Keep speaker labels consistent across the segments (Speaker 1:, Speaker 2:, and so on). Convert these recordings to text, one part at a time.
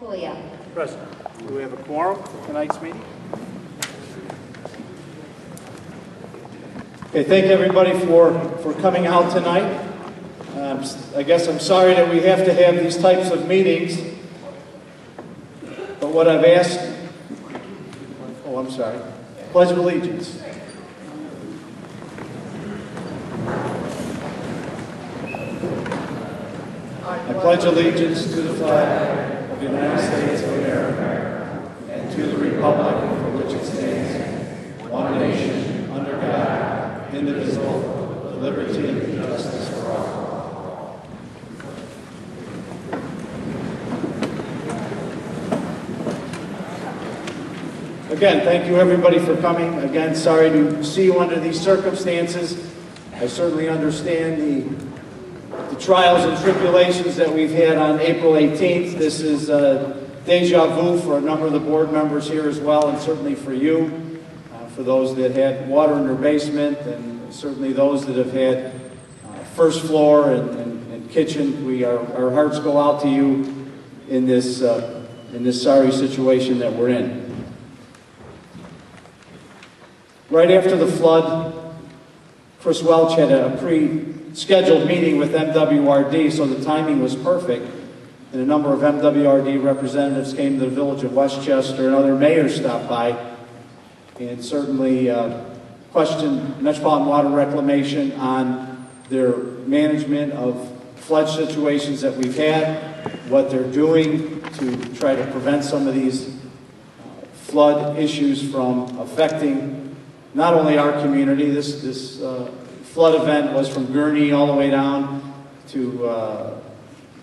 Speaker 1: Kuya.
Speaker 2: Present. Do we have a quorum for tonight's meeting?
Speaker 3: Okay, thank everybody for coming out tonight. I guess I'm sorry that we have to have these types of meetings, but what I've asked, I'm sorry, Pledge of Allegiance. I pledge allegiance to the flag of the United States of America and to the republic for which it stands, one nation, under God, indivisible, with liberty and justice for all. Again, thank you everybody for coming. Again, sorry to see you under these circumstances. I certainly understand the trials and tribulations that we've had on April 18th. This is deja vu for a number of the board members here as well, and certainly for you, for those that had water in their basement, and certainly those that have had first floor and kitchen. Our hearts go out to you in this sorry situation that we're in. Right after the flood, Chris Welch had a pre-scheduled meeting with MWRD, so the timing was perfect. And a number of MWRD representatives came to the village of Westchester, and other mayors stopped by and certainly questioned Metropolitan Water Reclamation on their management of flood situations that we've had, what they're doing to try to prevent some of these flood issues from affecting not only our community. This flood event was from Gurnee all the way down to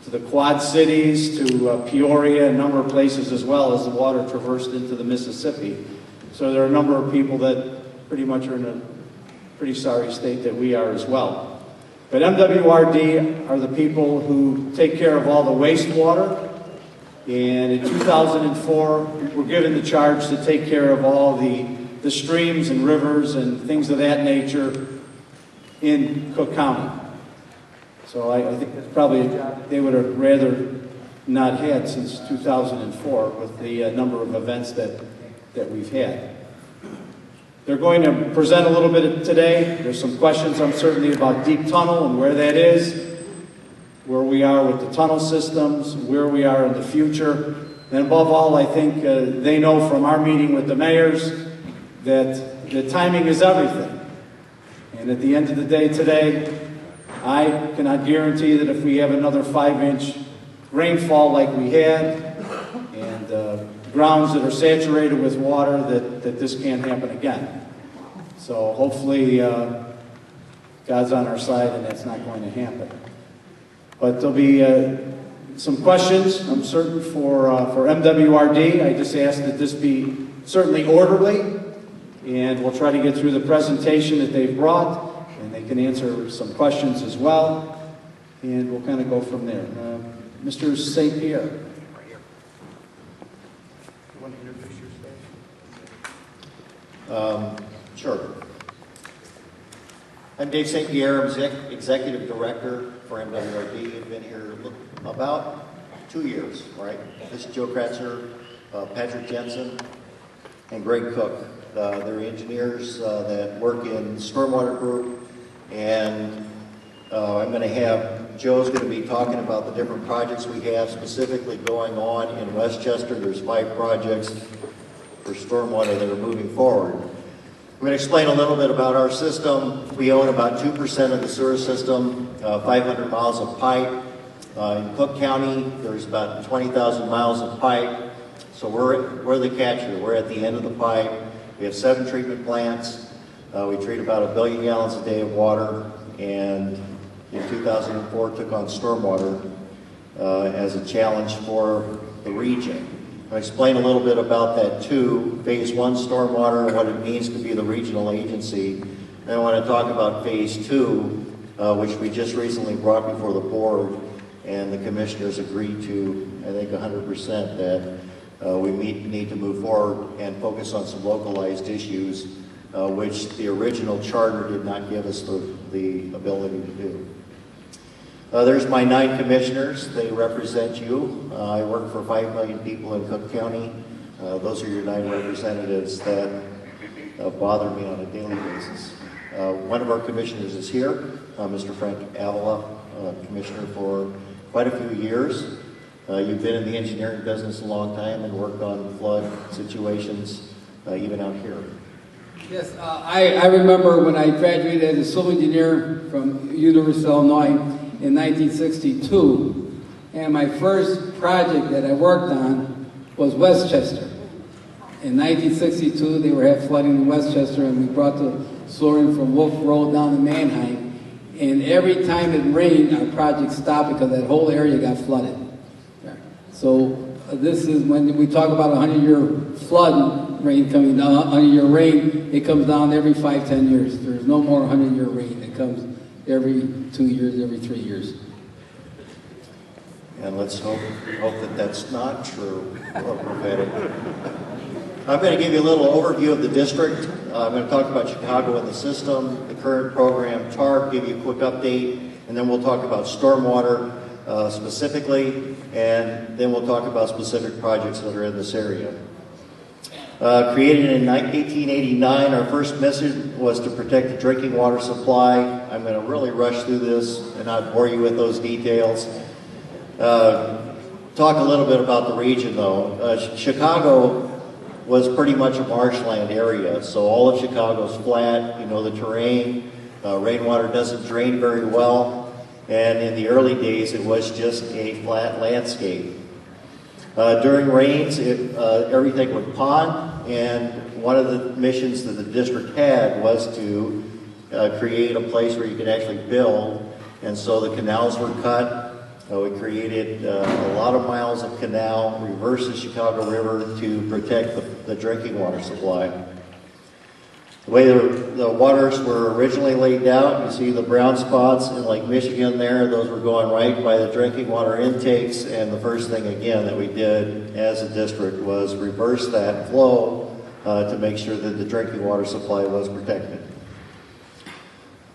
Speaker 3: the Quad Cities, to Peoria, a number of places as well, as the water traversed into the Mississippi. So there are a number of people that pretty much are in a pretty sorry state that we are as well. But MWRD are the people who take care of all the wastewater. And in 2004, we're given the charge to take care of all the streams and rivers and things of that nature in Cook County. So I think that's probably a job they would have rather not had since 2004 with the number of events that we've had. They're going to present a little bit today. There's some questions, certainly about Deep Tunnel and where that is, where we are with the tunnel systems, where we are in the future. And above all, I think they know from our meeting with the mayors that the timing is everything. And at the end of the day today, I cannot guarantee that if we have another 5-inch rainfall like we had, and grounds that are saturated with water, that this can't happen again. So hopefully God's on our side and that's not going to happen. But there'll be some questions, I'm certain, for MWRD. I just ask that this be certainly orderly, and we'll try to get through the presentation that they've brought, and they can answer some questions as well, and we'll kind of go from there. Mr. St. Pierre.
Speaker 2: You want to introduce yourself?
Speaker 4: Sure. I'm Dave St. Pierre. I'm Executive Director for MWRD. I've been here about 2 years, right? This is Joe Kretzer, Patrick Jensen, and Greg Cook. They're engineers that work in Stormwater Group, and I'm going to have, Joe's going to be talking about the different projects we have specifically going on in Westchester. There's 5 projects for stormwater that are moving forward. We're going to explain a little bit about our system. We own about 2% of the sewer system, 500 miles of pipe. In Cook County, there's about 20,000 miles of pipe. So we're the catcher. We're at the end of the pipe. We have 7 treatment plants. We treat about 1 billion gallons a day of water, and in 2004 took on stormwater as a challenge for the region. I'll explain a little bit about that too. Phase 1 stormwater, what it means to be the regional agency. And I want to talk about Phase 2, which we just recently brought before the board, and the commissioners agreed to, I think 100%, that we need to move forward and focus on some localized issues, which the original charter did not give us the ability to do. There's my 9 commissioners. They represent you. I work for 5 million people in Cook County. Those are your 9 representatives that bother me on a daily basis. One of our commissioners is here, Mr. Frank Avila, commissioner for quite a few years. You've been in the engineering business a long time and worked on flood situations, even out here.
Speaker 1: Yes, I remember when I graduated as a civil engineer from University of Illinois in 1962, and my first project that I worked on was Westchester. In 1962, they were having flooding in Westchester, and we brought the sewer in from Wolf Road down to Manheim. And every time it rained, our project stopped because that whole area got flooded. So this is when we talk about a 100-year flood rain coming down, 100-year rain, it comes down every 5-10 years. There's no more 100-year rain. It comes every 2 years, every 3 years.
Speaker 4: And let's hope that that's not true or prophetic. I'm going to give you a little overview of the district. I'm going to talk about Chicago and the system, the current program, TARP, give you a quick update, and then we'll talk about stormwater specifically, and then we'll talk about specific projects that are in this area. Created in 1889, our first mission was to protect the drinking water supply. I'm going to really rush through this and not bore you with those details. Talk a little bit about the region though. Chicago was pretty much a marshland area, so all of Chicago's flat, you know the terrain, rainwater doesn't drain very well, and in the early days it was just a flat landscape. During rains, everything would pond, and one of the missions that the district had was to create a place where you could actually build, and so the canals were cut. We created a lot of miles of canal, reversed the Chicago River to protect the drinking water supply. The way the waters were originally laid out, you see the brown spots in Lake Michigan there, those were going right by the drinking water intakes, and the first thing again that we did as a district was reverse that flow to make sure that the drinking water supply was protected.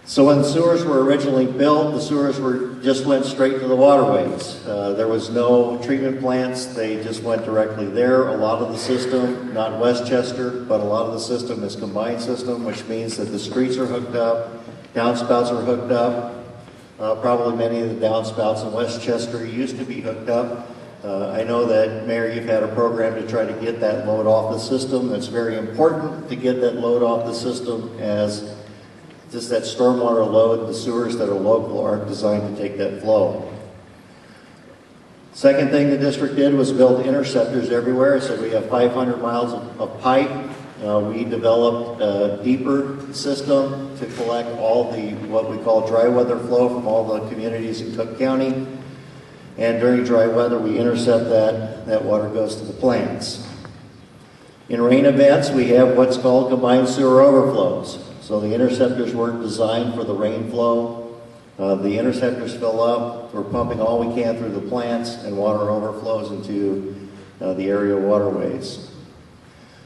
Speaker 4: So when the sewers were originally built, the sewers just went straight to the waterways. There was no treatment plants, they just went directly there. A lot of the system, not Westchester, but a lot of the system is combined system, which means that the streets are hooked up, downspouts are hooked up. Probably many of the downspouts in Westchester used to be hooked up. I know that, Mayor, you've had a program to try to get that load off the system. It's very important to get that load off the system, as just that stormwater load, the sewers that are local aren't designed to take that flow. Second thing the district did was build interceptors everywhere. So we have 500 miles of pipe. We developed a deeper system to collect all the, what we call dry weather flow from all the communities in Cook County. And during dry weather, we intercept that water goes to the plants. In rain events, we have what's called combined sewer overflows. So the interceptors weren't designed for the rain flow. The interceptors fill up, we're pumping all we can through the plants, and water overflows into the area waterways.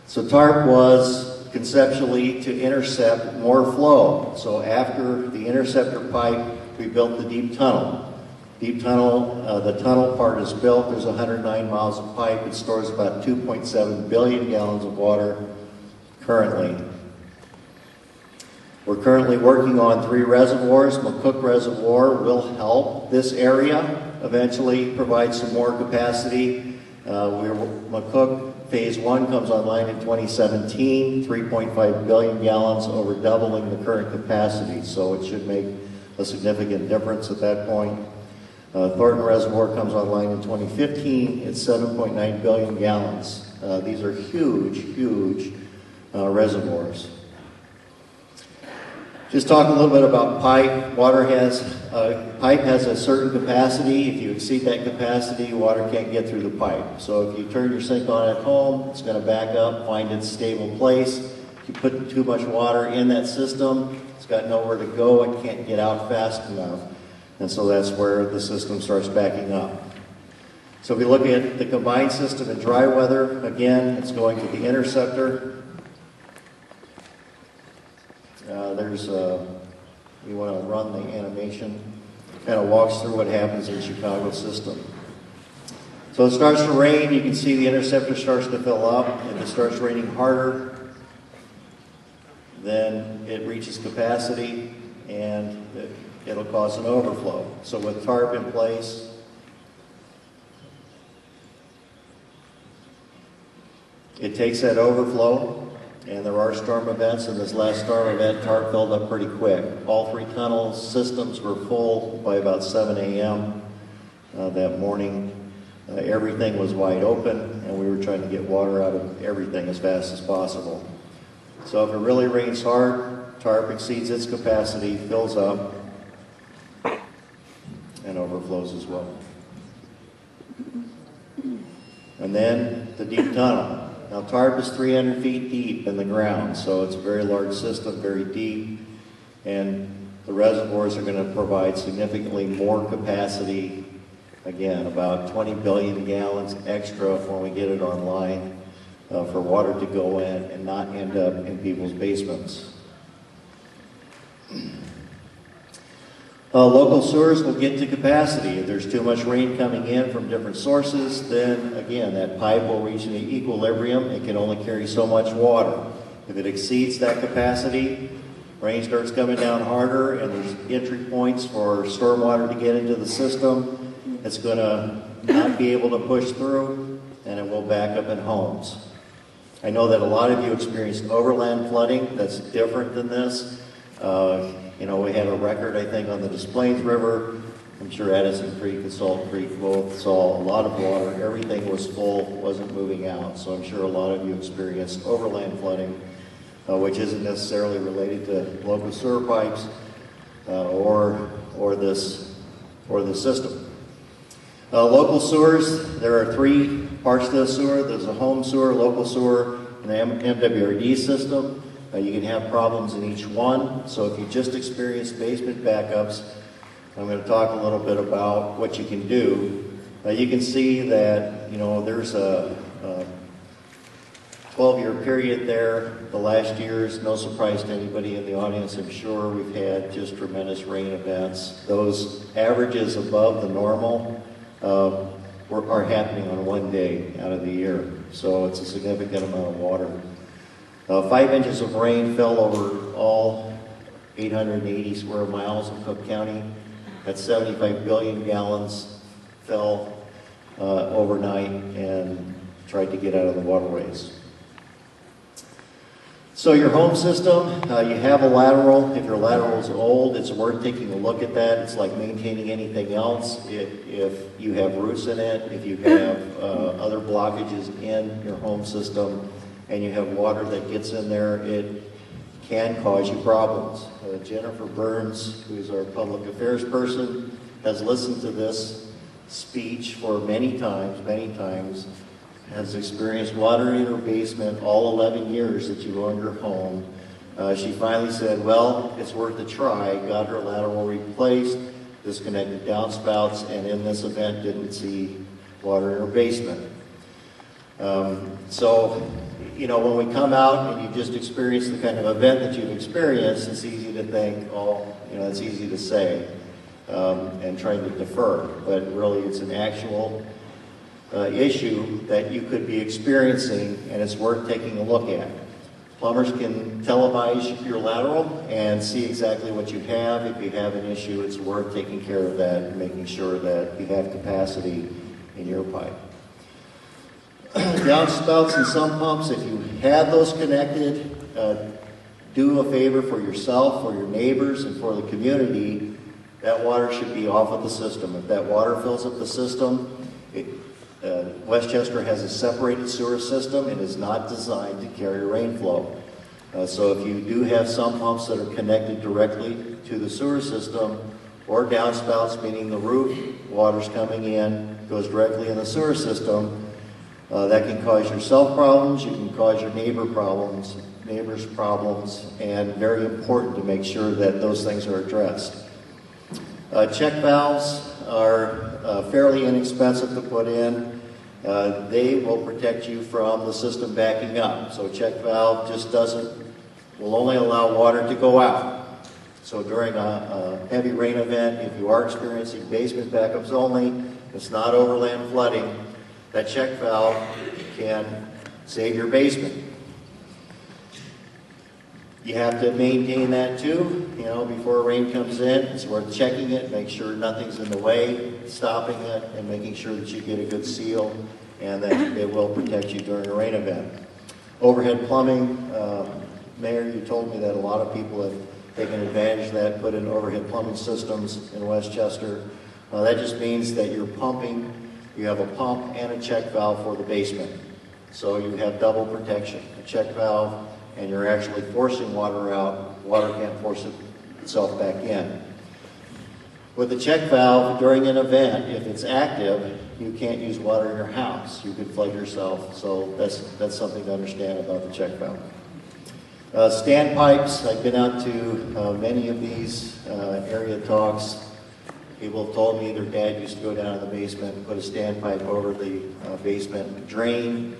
Speaker 4: So TARP was conceptually to intercept more flow. So after the interceptor pipe, we built the deep tunnel. Deep tunnel, the tunnel part is built, there's 109 miles of pipe, it stores about 2.7 billion gallons of water currently. We're currently working on 3 reservoirs. McCook Reservoir will help this area eventually provide some more capacity. McCook Phase 1 comes online in 2017, 3.5 billion gallons, over doubling the current capacity, so it should make a significant difference at that point. Thornton Reservoir comes online in 2015, it's 7.9 billion gallons. These are huge, huge reservoirs. Just talk a little bit about pipe. Pipe has a certain capacity. If you exceed that capacity, water can't get through the pipe. So if you turn your sink on at home, it's going to back up, find its stable place. If you put too much water in that system, it's got nowhere to go, it can't get out fast enough. And so that's where the system starts backing up. So if we look at the combined system in dry weather, again, it's going to the interceptor. You want to run the animation. kind of walks through what happens in Chicago's system. So it starts to rain, you can see the interceptor starts to fill up. If it starts raining harder, then it reaches capacity and it'll cause an overflow. So with tarp in place, it takes that overflow, and there are storm events. In this last storm event, tarp filled up pretty quick. All 3 tunnel systems were full by about 7 a.m. That morning. Everything was wide open, and we were trying to get water out of everything as fast as possible. So if it really rains hard, tarp exceeds its capacity, fills up, and overflows as well. And then the deep tunnel. Now tarp is 300 feet deep in the ground, so it's a very large system, very deep, and the reservoirs are going to provide significantly more capacity. Again, about 20 billion gallons extra when we get it online for water to go in and not end up in people's basements. Local sewers will get to capacity. If there's too much rain coming in from different sources, then again, that pipe will reach an equilibrium. It can only carry so much water. If it exceeds that capacity, rain starts coming down harder and there's entry points for stormwater to get into the system. It's going to not be able to push through, and it will back up in homes. I know that a lot of you experienced overland flooding. That's different than this. You know, we had a record, I think, on the Des Plaines River. I'm sure Addison Creek and Salt Creek both saw a lot of water. Everything was full, wasn't moving out. So I'm sure a lot of you experienced overland flooding, which isn't necessarily related to local sewer pipes or this system. Local sewers, there are 3 parts to the sewer. There's a home sewer, local sewer, and the MWRD system. You can have problems in each one. So if you just experienced basement backups, I'm going to talk a little bit about what you can do. You can see that, you know, there's a 12-year period there. The last years, no surprise to anybody in the audience, I'm sure, we've had just tremendous rain events. Those averages above the normal are happening on one day out of the year. So it's a significant amount of water. 5 inches of rain fell over all 880 square miles of Cook County. That's 75 billion gallons fell overnight and tried to get out of the waterways. So your home system, you have a lateral. If your lateral is old, it's worth taking a look at that. It's like maintaining anything else. If you have roots in it, if you have other blockages in your home system, and you have water that gets in there, it can cause you problems. Jennifer Burns, who's our public affairs person, has listened to this speech for many times, has experienced water in her basement all 11 years that you owned her home. She finally said, well, it's worth a try, got her lateral replaced, disconnected downspouts, and in this event didn't see water in her basement. So, you know, when we come out and you just experience the kind of event that you've experienced, it's easy to think, oh, you know, it's easy to say and trying to defer, but really it's an actual issue that you could be experiencing, and it's worth taking a look at. Plumbers can televise your lateral and see exactly what you have. If you have an issue, it's worth taking care of that and making sure that you have capacity in your pipe. Downspouts and sump pumps, if you have those connected, do a favor for yourself, for your neighbors, and for the community. That water should be off of the system. If that water fills up the system, Westchester has a separated sewer system. It is not designed to carry rain flow. So if you do have sump pumps that are connected directly to the sewer system, or downspouts, meaning the roof water's coming in, goes directly in the sewer system, that can cause yourself problems, you can cause your neighbors problems, and very important to make sure that those things are addressed. Check valves are fairly inexpensive to put in. They will protect you from the system backing up. So a check valve just will only allow water to go out. So during a heavy rain event, if you are experiencing basement backups only, it's not overland flooding, that check valve can save your basement. You have to maintain that too, before rain comes in. It's worth checking it, make sure nothing's in the way, stopping it, and making sure that you get a good seal and that it will protect you during a rain event. Overhead plumbing, Mayor, you told me that a lot of people have taken advantage of that, put in overhead plumbing systems in Westchester. That just means that you're pumping, you have a pump and a check valve for the basement. So you have double protection, a check valve, and you're actually forcing water out. Water can't force itself back in. With the check valve, during an event, if it's active, you can't use water in your house. You could flood yourself, so that's something to understand about the check valve. Standpipes, I've been out to many of these area talks. People have told me their dad used to go down in the basement and put a standpipe over the basement drain.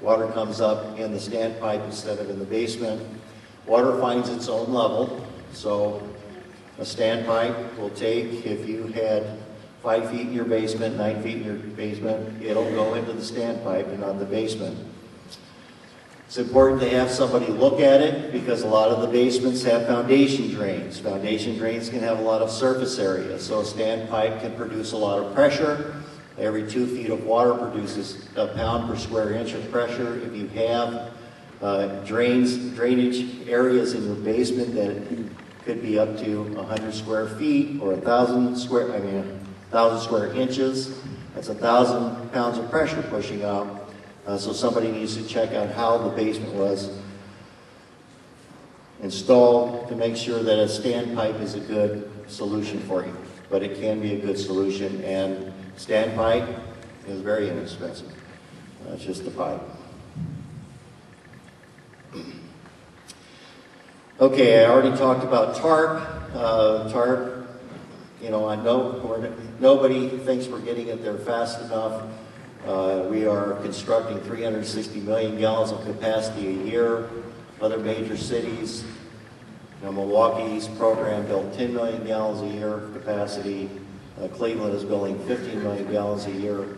Speaker 4: Water comes up in the standpipe instead of in the basement. Water finds its own level, so a standpipe will take, if you had 5 feet in your basement, 9 feet in your basement, it'll go into the standpipe and not the basement. It's important to have somebody look at it because a lot of the basements have foundation drains. Foundation drains can have a lot of surface area, so a standpipe can produce a lot of pressure. Every 2 feet of water produces a pound per square inch of pressure. If you have drainage areas in your basement that could be up to 100 square feet or 1,000 square inches, that's 1,000 pounds of pressure pushing out. So somebody needs to check out how the basement was installed to make sure that a standpipe is a good solution for you. But it can be a good solution, and standpipe is very inexpensive. It's just the pipe. Okay, I already talked about TARP. TARP, I know nobody thinks we're getting it there fast enough. We are constructing 360 million gallons of capacity a year. Other major cities, Milwaukee's program built 10 million gallons a year capacity. Cleveland is building 15 million gallons a year.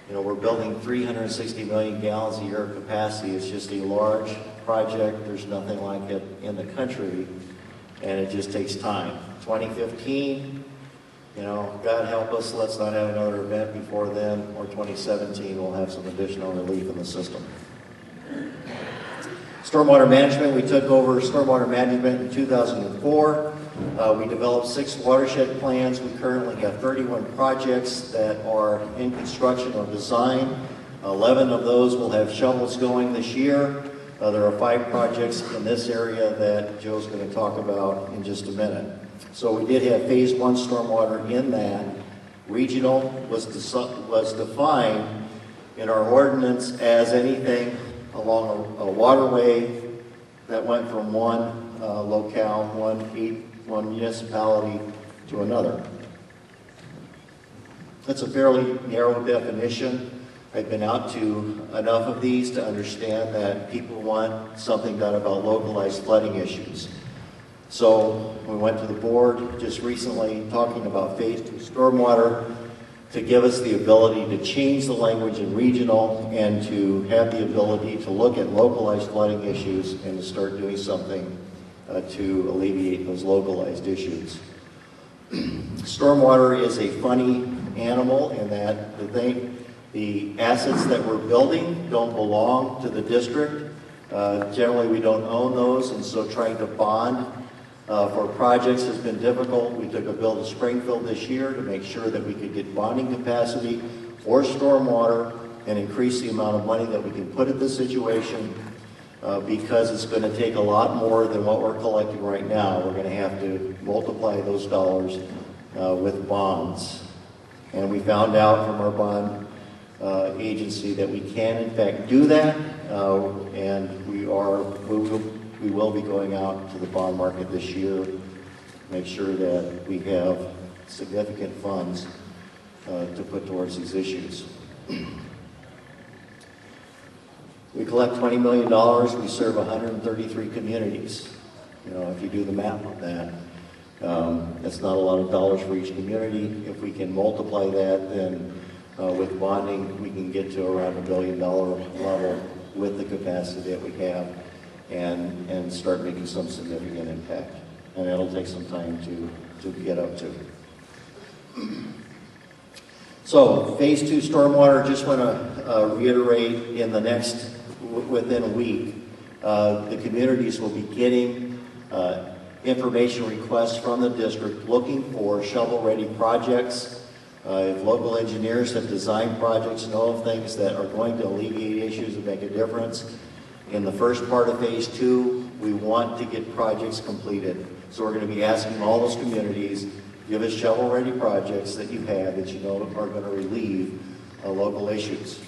Speaker 4: We're building 360 million gallons a year of capacity. It's just a large project. There's nothing like it in the country, and it just takes time. 2015, God help us, let's not have another event before then, or 2017, we'll have some additional relief in the system. Stormwater management, we took over stormwater management in 2004. We developed 6 watershed plans. We currently have 31 projects that are in construction or design. 11 of those will have shovels going this year. There are 5 projects in this area that Joe's going to talk about in just a minute. So we did have phase 1 stormwater in that. Regional was defined in our ordinance as anything along a waterway that went from one locale, one municipality to another. That's a fairly narrow definition. I've been out to enough of these to understand that people want something done about localized flooding issues. So we went to the board just recently talking about phase 2 stormwater to give us the ability to change the language in regional and to have the ability to look at localized flooding issues and to start doing something to alleviate those localized issues. Stormwater is a funny animal in that the assets that we're building don't belong to the district. Generally, we don't own those, and so trying to bond for projects has been difficult. We took a bill to Springfield this year to make sure that we could get bonding capacity for stormwater and increase the amount of money that we can put at this situation because it's going to take a lot more than what we're collecting right now. We're going to have to multiply those dollars with bonds. And we found out from our bond agency that we can in fact do that, and we will be going out to the bond market this year to make sure that we have significant funds to put towards these issues. We collect $20 million, we serve 133 communities. If you do the math on that, That's not a lot of dollars for each community. If we can multiply that, then with bonding, we can get to around $1 billion level with the capacity that we have and start making some significant impact. And that'll take some time to get up to. So, phase 2 stormwater, just want to reiterate within a week, the communities will be getting information requests from the district looking for shovel-ready projects. If local engineers have designed projects, know of things that are going to alleviate issues and make a difference. In the first part of phase 2, we want to get projects completed. So we're going to be asking all those communities, give us shovel-ready projects that you have that you know are going to relieve local issues.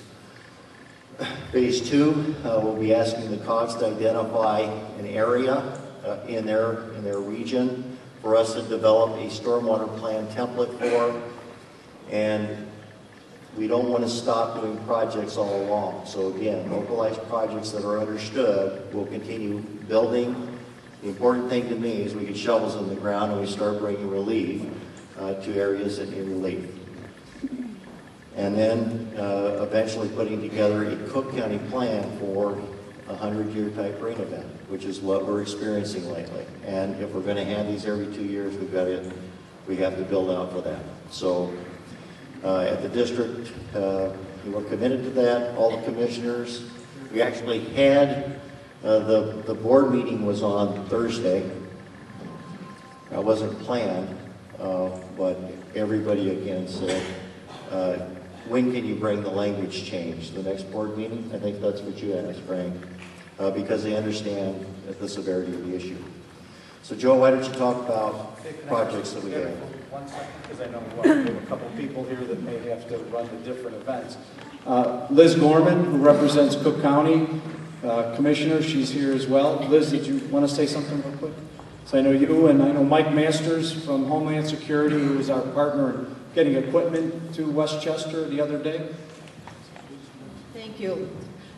Speaker 4: Phase 2, we'll be asking the COGS to identify an area in their region for us to develop a stormwater plan template for. And we don't want to stop doing projects all along. So again, localized projects that are understood will continue building. The important thing to me is we get shovels in the ground and we start bringing relief to areas that need relief. And then eventually putting together a Cook County plan for a 100-year type rain event, which is what we're experiencing lately. And if we're going to have these every 2 years, we have to build out for that. So at the district, we're committed to that. All the commissioners. We actually had the board meeting was on Thursday. That wasn't planned, but everybody again said, when can you bring the language change? The next board meeting? I think that's what you asked, Frank, because they understand the severity of the issue. So Joe, why don't you talk about projects that we have?
Speaker 3: 1 second, because I know we have a couple people here that may have to run the different events. Liz Gorman, who represents Cook County Commissioner, she's here as well. Liz, did you want to say something real quick? So I know you, and I know Mike Masters from Homeland Security, who was our partner in getting equipment to Westchester the other day.
Speaker 5: Thank you.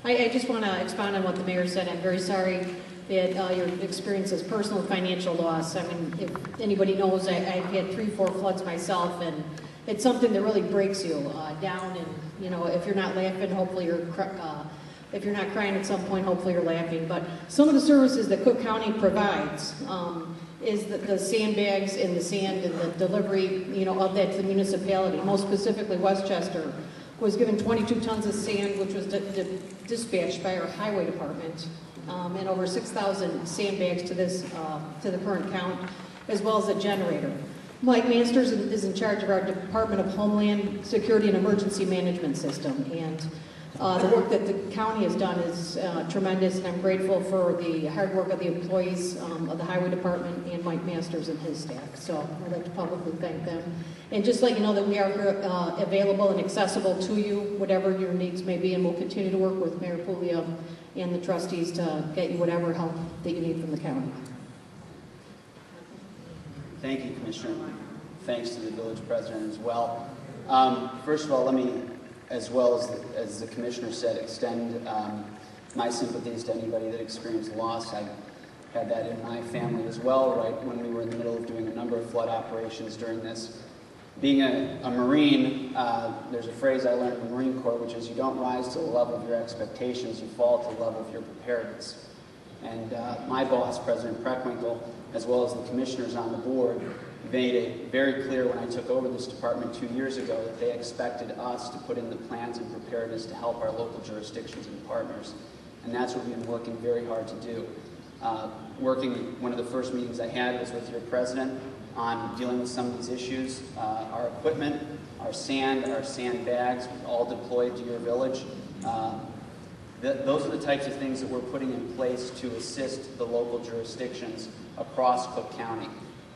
Speaker 5: I just want to expound on what the mayor said. I'm very sorry that your experience is personal financial loss. I mean, if anybody knows, I've had 3-4 floods myself, and it's something that really breaks you down. And you know, if you're not laughing, hopefully you're. If you're not crying at some point, hopefully you're laughing. But some of the services that Cook County provides is the sandbags and the sand and the delivery, you know, of that to the municipality. Most specifically, Westchester was given 22 tons of sand, which was dispatched by our highway department, and over 6,000 sandbags to the current count, as well as a generator. Mike Masters is in charge of our Department of Homeland Security and Emergency Management System, and the work that the county has done is tremendous, and I'm grateful for the hard work of the employees of the Highway Department and Mike Masters and his staff. So I'd like to publicly thank them. And just let you know that we are available and accessible to you, whatever your needs may be, and we'll continue to work with Mayor Puglia and the trustees to get you whatever help that you need from the county.
Speaker 6: Thank you, Commissioner. Thanks to the village president as well. First of all, let me, as well as the commissioner said, extend my sympathies to anybody that experienced loss. I had that in my family as well, right when we were in the middle of doing a number of flood operations during this. Being a Marine, there's a phrase I learned in the Marine Corps, which is you don't rise to the level of your expectations, you fall to the level of your preparedness. And my boss, President Preckwinkle, as well as the commissioners on the board, made it very clear when I took over this department 2 years ago that they expected us to put in the plans and preparedness to help our local jurisdictions and partners. And that's what we've been working very hard to do. One of the first meetings I had was with your president on dealing with some of these issues. Our equipment, our sandbags, all deployed to your village. Those are the types of things that we're putting in place to assist the local jurisdictions across Cook County.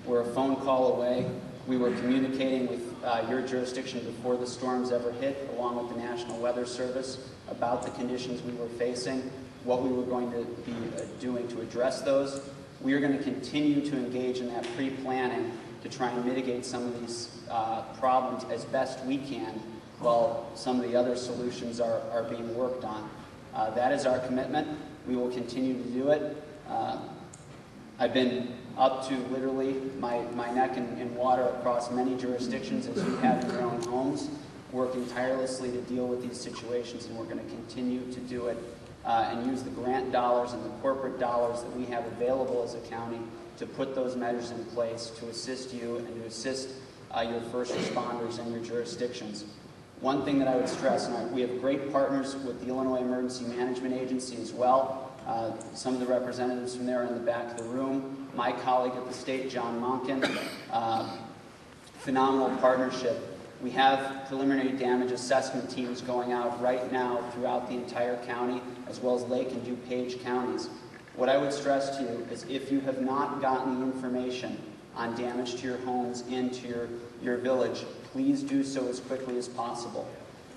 Speaker 6: We're a phone call away. We were communicating with your jurisdiction before the storms ever hit, along with the National Weather Service, about the conditions we were facing, what we were going to be doing to address those. We are going to continue to engage in that pre-planning to try and mitigate some of these problems as best we can, while some of the other solutions are being worked on. That is our commitment. We will continue to do it. I've been up to literally my neck in water across many jurisdictions, as you have in your own homes, working tirelessly to deal with these situations, and we're going to continue to do it and use the grant dollars and the corporate dollars that we have available as a county to put those measures in place to assist you and to assist your first responders and your jurisdictions. One thing that I would stress, and we have great partners with the Illinois Emergency Management Agency as well. Some of the representatives from there are in the back of the room. My colleague at the state, John Monken, phenomenal partnership. We have preliminary damage assessment teams going out right now throughout the entire county, as well as Lake and DuPage counties. What I would stress to you is if you have not gotten the information on damage to your homes and to your village, please do so as quickly as possible.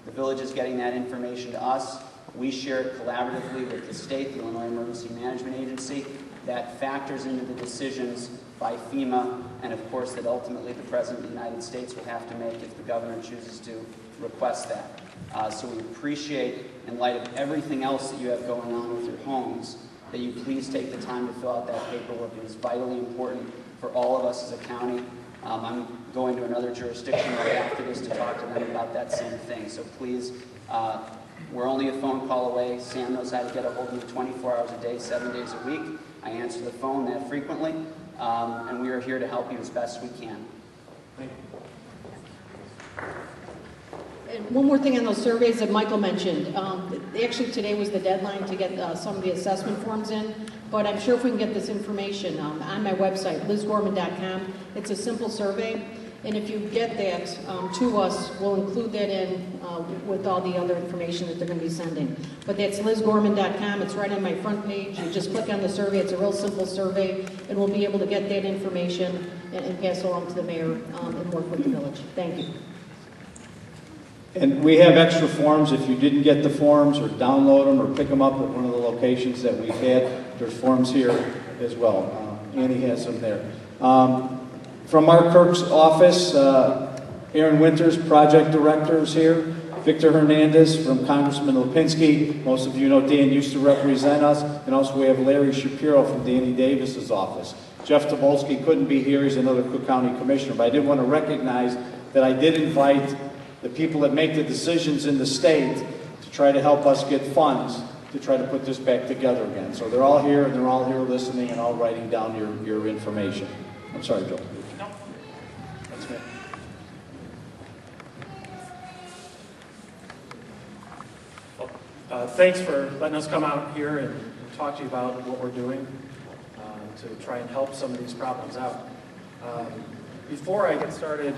Speaker 6: The village is getting that information to us. We share it collaboratively with the state, the Illinois Emergency Management Agency. That factors into the decisions by FEMA, and of course that ultimately the President of the United States will have to make if the governor chooses to request that. So we appreciate, in light of everything else that you have going on with your homes, that you please take the time to fill out that paperwork. It is vitally important for all of us as a county. I'm going to another jurisdiction right after this to talk to them about that same thing. So please, we're only a phone call away. Sam knows how to get a hold of me 24 hours a day, 7 days a week. I answer the phone that frequently, and we are here to help you as best we can.
Speaker 3: Thank you.
Speaker 5: And one more thing on those surveys that Michael mentioned. Actually, today was the deadline to get some of the assessment forms in, but I'm sure if we can get this information on my website, lizgorman.com. It's a simple survey, and if you get that to us, we'll include that in with all the other information that they're going to be sending. But that's lizgorman.com. It's right on my front page. You just click on the survey. It's a real simple survey, and we'll be able to get that information and pass it along to the mayor and work with the village. Thank you.
Speaker 3: And we have extra forms. If you didn't get the forms, or download them, or pick them up at one of the locations that we've had, there's forms here as well. Annie has them there. From Mark Kirk's office, Aaron Winters, project director, is here. Victor Hernandez from Congressman Lipinski. Most of you know Dan used to represent us. And also we have Larry Shapiro from Danny Davis's office. Jeff Tobolsky couldn't be here. He's another Cook County commissioner. But I did want to recognize that I did invite the people that make the decisions in the state to try to help us get funds to try to put this back together again. So they're all here, and they're all here listening and all writing down your information. I'm sorry, Joe.
Speaker 2: No. That's good. Well, thanks for letting us come out here and talk to you about what we're doing to try and help some of these problems out. Before I get started,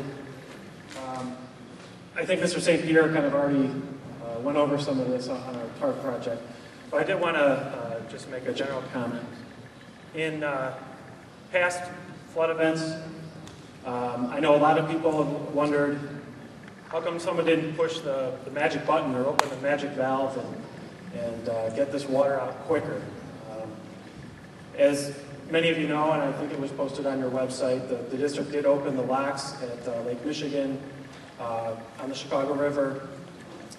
Speaker 2: I think Mr. St. Pierre kind of already went over some of this on our TARP project, but I did want to just make a general comment. In past flood events, I know a lot of people have wondered how come someone didn't push the magic button or open the magic valve and get this water out quicker. As many of you know, and I think it was posted on your website, the district did open the locks at Lake Michigan, on the Chicago River.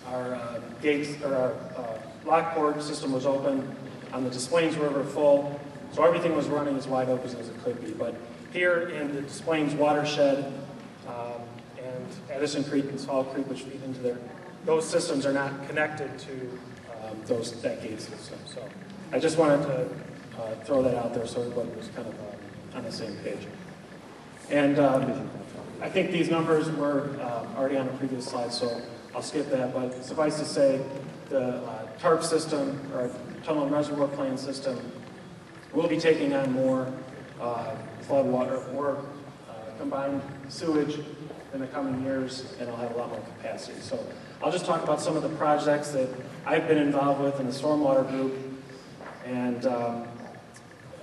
Speaker 2: Our gates, or our lockport system was open on the Des Plaines River full, so everything was running as wide open as it could be. But here in the Des Plaines watershed and Addison Creek and Salt Creek, which feed into there, those systems are not connected to that gate system. So I just wanted to throw that out there so everybody was kind of on the same page. And I think these numbers were already on a previous slide, so I'll skip that. But suffice to say, the TARP system, or Tunnel and Reservoir Plan system, will be taking on more flood water, more combined sewage in the coming years, and it'll have a lot more capacity. So I'll just talk about some of the projects that I've been involved with in the stormwater group. And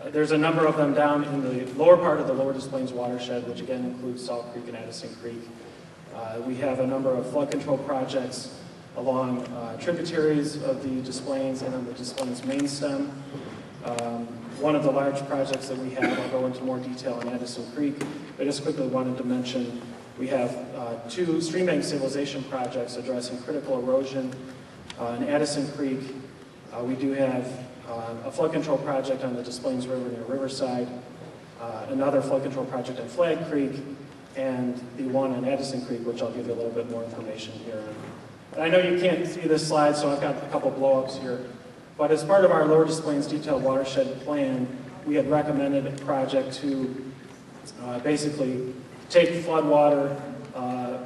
Speaker 2: there's a number of them down in the lower part of the Lower Des Plaines watershed, which again includes Salt Creek and Addison Creek. We have a number of flood control projects along tributaries of the Des Plaines and on the Des Plaines main stem. One of the large projects that we have, I'll go into more detail on Addison Creek. I just quickly wanted to mention we have 2 stream bank stabilization projects addressing critical erosion in Addison Creek. We do have a flood control project on the Des Plaines River near Riverside, another flood control project on Flag Creek, and the one on Addison Creek, which I'll give you a little bit more information here on. And I know you can't see this slide, so I've got a couple blow-ups here. But as part of our Lower Des Plaines Detailed Watershed Plan, we had recommended a project to basically take flood water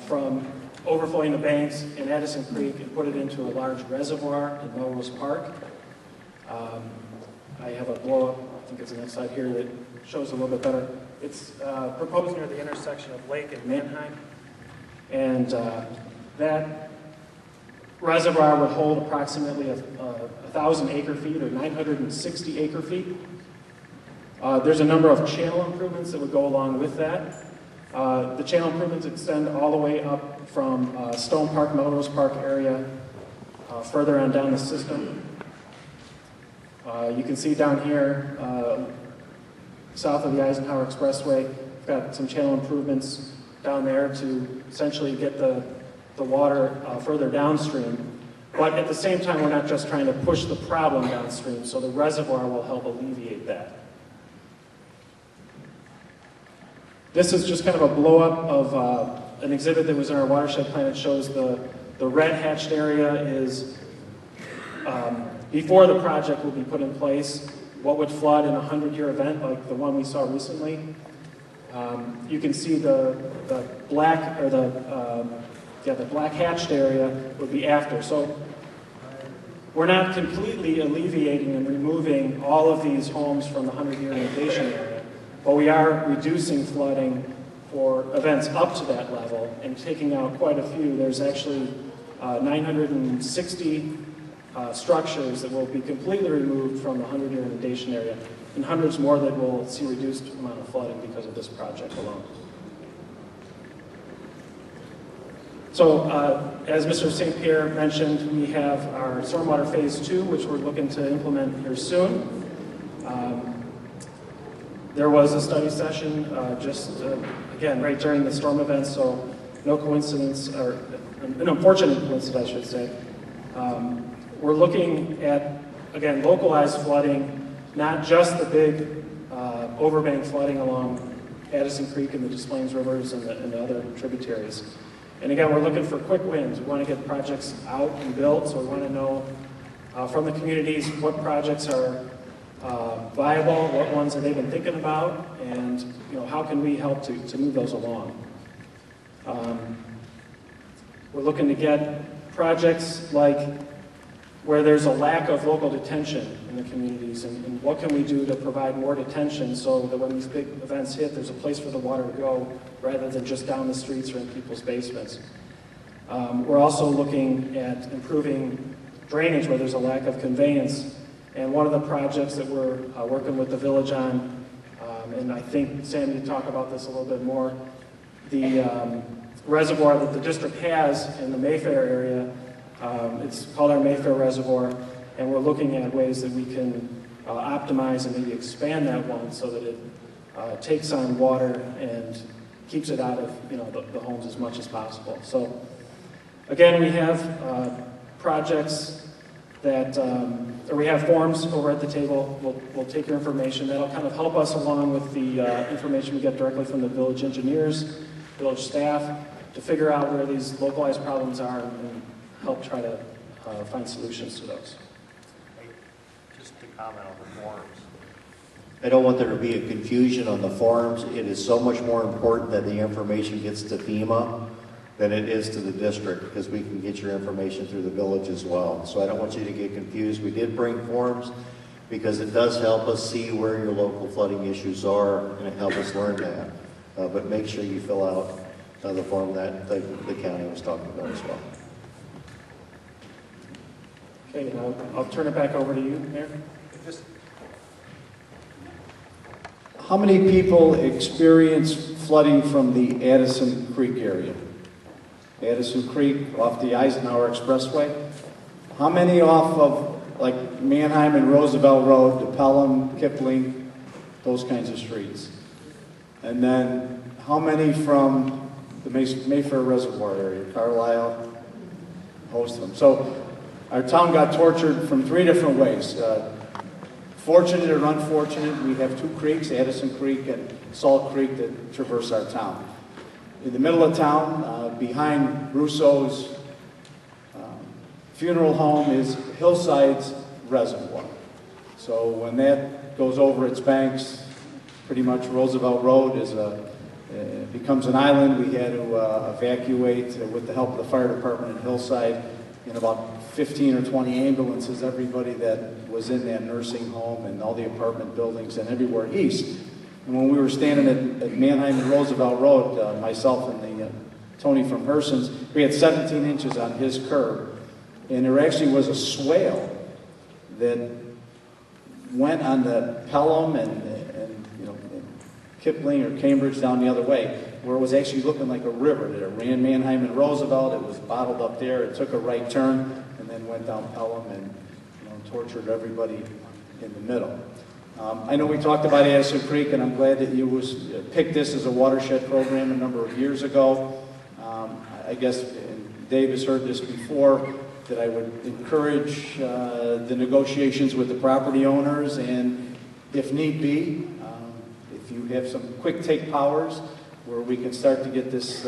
Speaker 2: from overflowing the banks in Addison Creek and put it into a large reservoir in Melrose Park. I have a blow-up, I think it's the next slide here, that shows a little bit better. It's proposed near the intersection of Lake and Manheim. And that reservoir would hold approximately 1,000 acre-feet or 960 acre-feet. There's a number of channel improvements that would go along with that. The channel improvements extend all the way up from Stone Park, Melrose Park area, further on down the system. You can see down here, south of the Eisenhower Expressway, we've got some channel improvements down there to essentially get the water further downstream. But at the same time, we're not just trying to push the problem downstream, so the reservoir will help alleviate that. This is just kind of a blow-up of an exhibit that was in our watershed plan. It shows the red hatched area is before the project will be put in place, what would flood in a 100-year event like the one we saw recently. You can see the black or the black hatched area would be after. So we're not completely alleviating and removing all of these homes from the 100-year inundation area, but we are reducing flooding for events up to that level and taking out quite a few. There's actually 960 structures that will be completely removed from the 100-year inundation area, and hundreds more that will see reduced amount of flooding because of this project alone. So, as Mr. St. Pierre mentioned, we have our Stormwater Phase 2, which we're looking to implement here soon. There was a study session again, right during the storm event, so no coincidence, or an unfortunate coincidence, I should say. We're looking at, again, localized flooding, not just the big overbank flooding along Addison Creek and the Des Plaines rivers and the other tributaries. And again, we're looking for quick wins. We want to get projects out and built, so we want to know from the communities what projects are viable, what ones have they been thinking about, and how can we help to move those along. We're looking to get projects like where there's a lack of local detention in the communities, and what can we do to provide more detention so that when these big events hit, there's a place for the water to go rather than just down the streets or in people's basements. We're also looking at improving drainage where there's a lack of conveyance, and one of the projects that we're working with the village on, and I think Sam, you talk about this a little bit more, the reservoir that the district has in the Mayfair area. It's called our Mayfair Reservoir, and we're looking at ways that we can optimize and maybe expand that one so that it takes on water and keeps it out of the homes as much as possible. So again, we have projects that, or we have forms over at the table. We'll take your information. That'll kind of help us along with the information we get directly from the village engineers, village staff, to figure out where these localized problems are and help try to find solutions to those.
Speaker 4: Just to comment on the forms. I don't want there to be a confusion on the forms. It is so much more important that the information gets to FEMA than it is to the district, because we can get your information through the village as well. So I don't want you to get confused. We did bring forms because it does help us see where your local flooding issues are, and it helps us learn that. But make sure you fill out the form that the county was talking about as well.
Speaker 2: Okay, now I'll turn it back over to you, Mayor.
Speaker 3: How many people experience flooding from the Addison Creek area? Addison Creek off the Eisenhower Expressway. How many off of like Manheim and Roosevelt Road to Pelham, Kipling, those kinds of streets? And then how many from the Mayfair Reservoir area, Carlisle, most of them. So our town got tortured from 3 different ways. Fortunate or unfortunate, we have two creeks, Addison Creek and Salt Creek, that traverse our town. In the middle of town, behind Russo's funeral home, is Hillside's reservoir. So when that goes over its banks, pretty much Roosevelt Road becomes an island. We had to evacuate with the help of the fire department at Hillside in about 15 or 20 ambulances, everybody that was in that nursing home and all the apartment buildings and everywhere east. And when we were standing at Manheim and Roosevelt Road, myself and Tony from Herson's, we had 17 inches on his curb. And there actually was a swale that went on the Pelham and Kipling or Cambridge down the other way, where it was actually looking like a river. That it ran Manheim and Roosevelt, it was bottled up there, it took a right turn, and then went down Pelham and tortured everybody in the middle. I know we talked about Addison Creek, and I'm glad that you picked this as a watershed program a number of years ago. I guess, and Dave has heard this before, that I would encourage the negotiations with the property owners, and if need be, if you have some quick take powers where we can start to get this